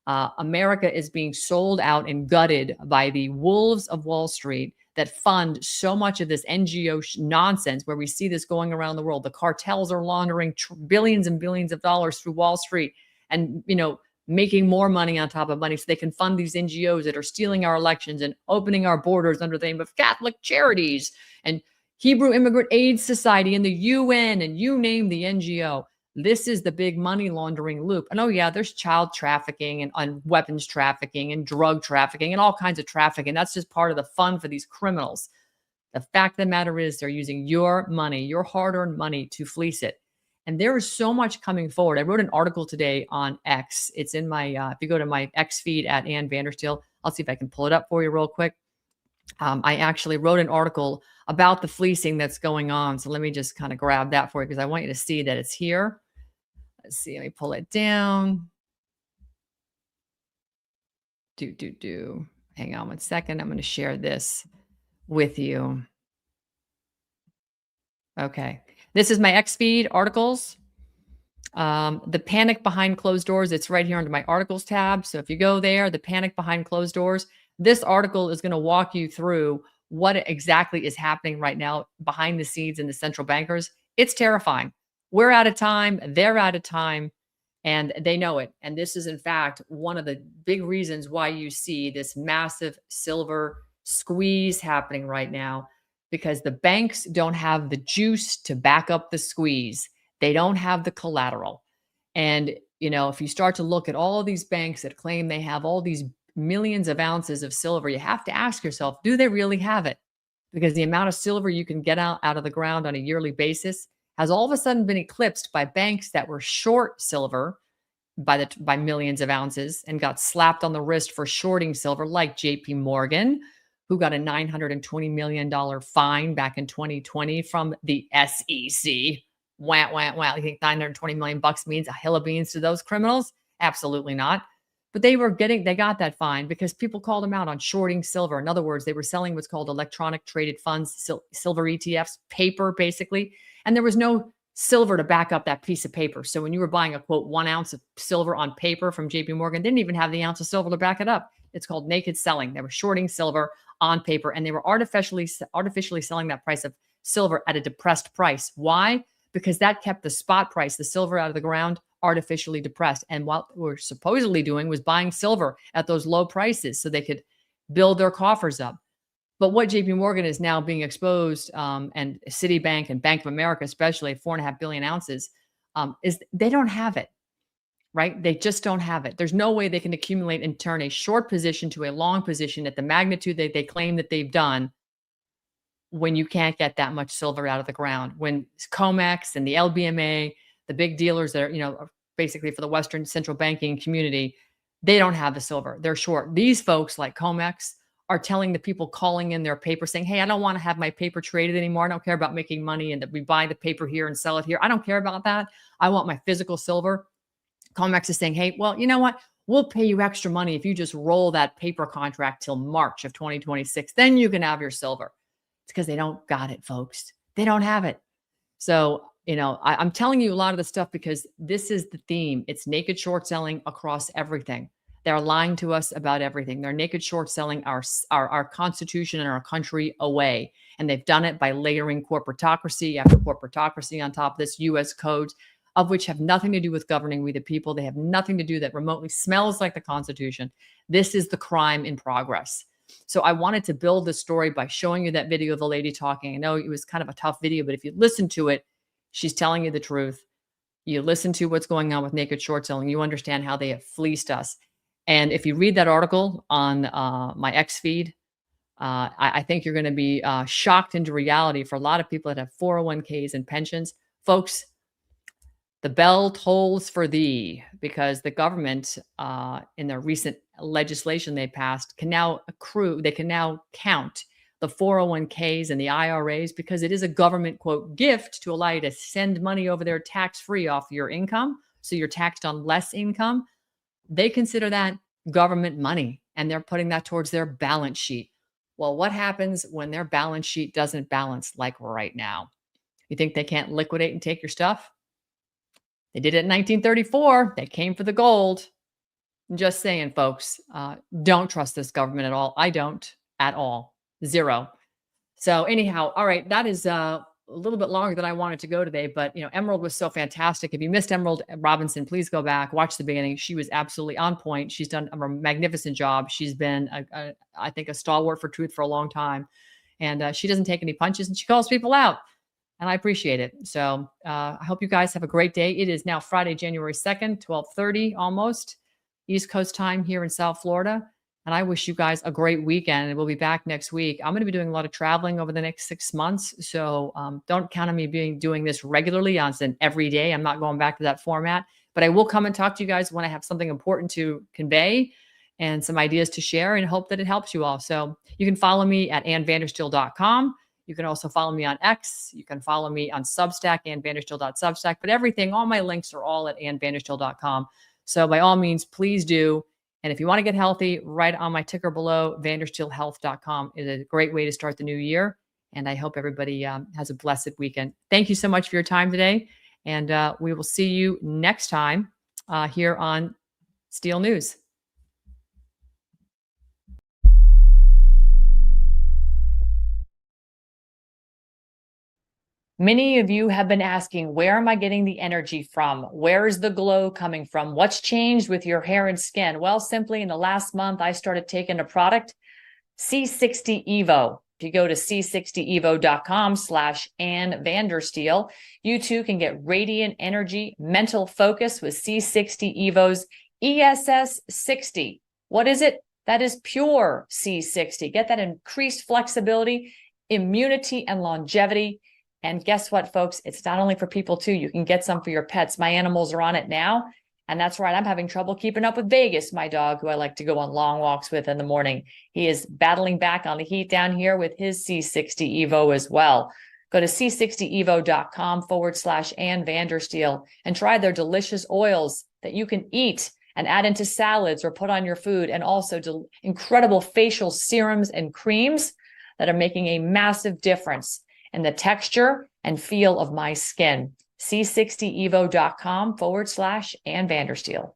America is being sold out and gutted by the wolves of Wall Street that fund so much of this NGO nonsense where we see this going around the world. The cartels are laundering billions and billions of dollars through Wall Street and, making more money on top of money so they can fund these NGOs that are stealing our elections and opening our borders under the name of Catholic charities and Hebrew Immigrant Aid Society and the UN and you name the NGO. This is the big money laundering loop. And oh yeah, there's child trafficking and weapons trafficking and drug trafficking and all kinds of trafficking. That's just part of the fun for these criminals. The fact of the matter is they're using your money, your hard-earned money to fleece it. And there is so much coming forward. I wrote an article today on X. It's in my, if you go to my X feed at Ann Vandersteel, I'll see if I can pull it up for you real quick. I actually wrote an article about the fleecing that's going on. So let me just kind of grab that for you because I want you to see that it's here. Let's see, let me pull it down. Hang on one second. I'm going to share this with you. Okay. This is my X feed articles. The panic behind closed doors. It's right here under my articles tab. So if you go there, the panic behind closed doors, this article is going to walk you through what exactly is happening right now behind the scenes in the central bankers. It's terrifying. We're out of time. They're out of time. And they know it. And this is, in fact, one of the big reasons why you see this massive silver squeeze happening right now, because the banks don't have the juice to back up the squeeze. They don't have the collateral. And, if you start to look at all of these banks that claim they have all these millions of ounces of silver, you have to ask yourself, do they really have it? Because the amount of silver you can get out of the ground on a yearly basis has all of a sudden been eclipsed by banks that were short silver by millions of ounces and got slapped on the wrist for shorting silver, like JP Morgan, who got a $920 million fine back in 2020 from the SEC. Wah, wah, wah. You think $920 million means a hill of beans to those criminals? Absolutely not. But they got that fine because people called them out on shorting silver. In other words, they were selling what's called electronic traded funds, silver ETFs, paper basically. And there was no silver to back up that piece of paper. So when you were buying a quote 1 ounce of silver on paper from JP Morgan, they didn't even have the ounce of silver to back it up. It's called naked selling. They were shorting silver on paper and they were artificially selling that price of silver at a depressed price. Why? Because that kept the spot price, the silver out of the ground, artificially depressed. And what we're supposedly doing was buying silver at those low prices so they could build their coffers up. But what JP Morgan is now being exposed, and Citibank and Bank of America, especially 4.5 billion ounces, is they don't have it, right? They just don't have it. There's no way they can accumulate and turn a short position to a long position at the magnitude that they claim that they've done when you can't get that much silver out of the ground. When COMEX and the LBMA, the big dealers that are, basically for the Western central banking community, they don't have the silver. They're short. These folks like COMEX are telling the people calling in their paper saying, hey, I don't want to have my paper traded anymore. I don't care about making money and that we buy the paper here and sell it here. I don't care about that. I want my physical silver. COMEX is saying, hey, well, you know what? We'll pay you extra money if you just roll that paper contract till March of 2026. Then you can have your silver. It's because they don't got it, folks. They don't have it. So, I'm telling you a lot of the stuff because this is the theme. It's naked short selling across everything. They're lying to us about everything. They're naked short selling our Constitution and our country away. And they've done it by layering corporatocracy after corporatocracy on top of this, U.S. codes, of which have nothing to do with governing we the people. They have nothing to do that remotely smells like the Constitution. This is the crime in progress. So I wanted to build this story by showing you that video of the lady talking. I know it was kind of a tough video, but if you listen to it, she's telling you the truth. You listen to what's going on with naked short selling, you understand how they have fleeced us. And if you read that article on my X feed, I think you're going to be shocked into reality for a lot of people that have 401ks and pensions. Folks, the bell tolls for thee, because the government, in their recent legislation they passed, can now count the 401ks and the IRAs because it is a government, quote, gift to allow you to send money over there tax-free off your income. So you're taxed on less income. They consider that government money and they're putting that towards their balance sheet. Well, what happens when their balance sheet doesn't balance like right now? You think they can't liquidate and take your stuff? They did it in 1934. They came for the gold. I'm just saying, folks, don't trust this government at all. I don't at all. Zero. So anyhow, all right, that is a little bit longer than I wanted to go today, but Emerald was so fantastic. If you missed Emerald Robinson, please go back, watch the beginning. She was absolutely on point. She's done a magnificent job. She's been, I think, a stalwart for truth for a long time. And she doesn't take any punches, and she calls people out. And I appreciate it. So I hope you guys have a great day. It is now Friday, January 2nd, 12:30 almost East Coast time here in South Florida. And I wish you guys a great weekend. And we'll be back next week. I'm going to be doing a lot of traveling over the next 6 months. So don't count on me doing this regularly on every day. I'm not going back to that format. But I will come and talk to you guys when I have something important to convey and some ideas to share, and hope that it helps you all. So you can follow me at annvandersteel.com. You can also follow me on X. You can follow me on Substack, annvandersteel.substack. But everything, all my links are all at annvandersteel.com. So by all means, please do. And if you want to get healthy, right on my ticker below, vandersteelhealth.com is a great way to start the new year. And I hope everybody has a blessed weekend. Thank you so much for your time today. And we will see you next time here on Steel News. Many of you have been asking, where am I getting the energy from? Where is the glow coming from? What's changed with your hair and skin? Well, simply in the last month, I started taking a product, C60 Evo. If you go to c60evo.com/Ann Vandersteel, you too can get radiant energy, mental focus with C60 Evo's ESS 60. What is it? That is pure C60. Get that increased flexibility, immunity, and longevity. And guess what, folks? It's not only for people too. You can get some for your pets. My animals are on it now. And that's right. I'm having trouble keeping up with Vegas, my dog, who I like to go on long walks with in the morning. He is battling back on the heat down here with his C60 Evo as well. Go to c60evo.com/Ann Vandersteel and try their delicious oils that you can eat and add into salads or put on your food. And also incredible facial serums and creams that are making a massive difference in the texture and feel of my skin. c60evo.com/Ann Vandersteel.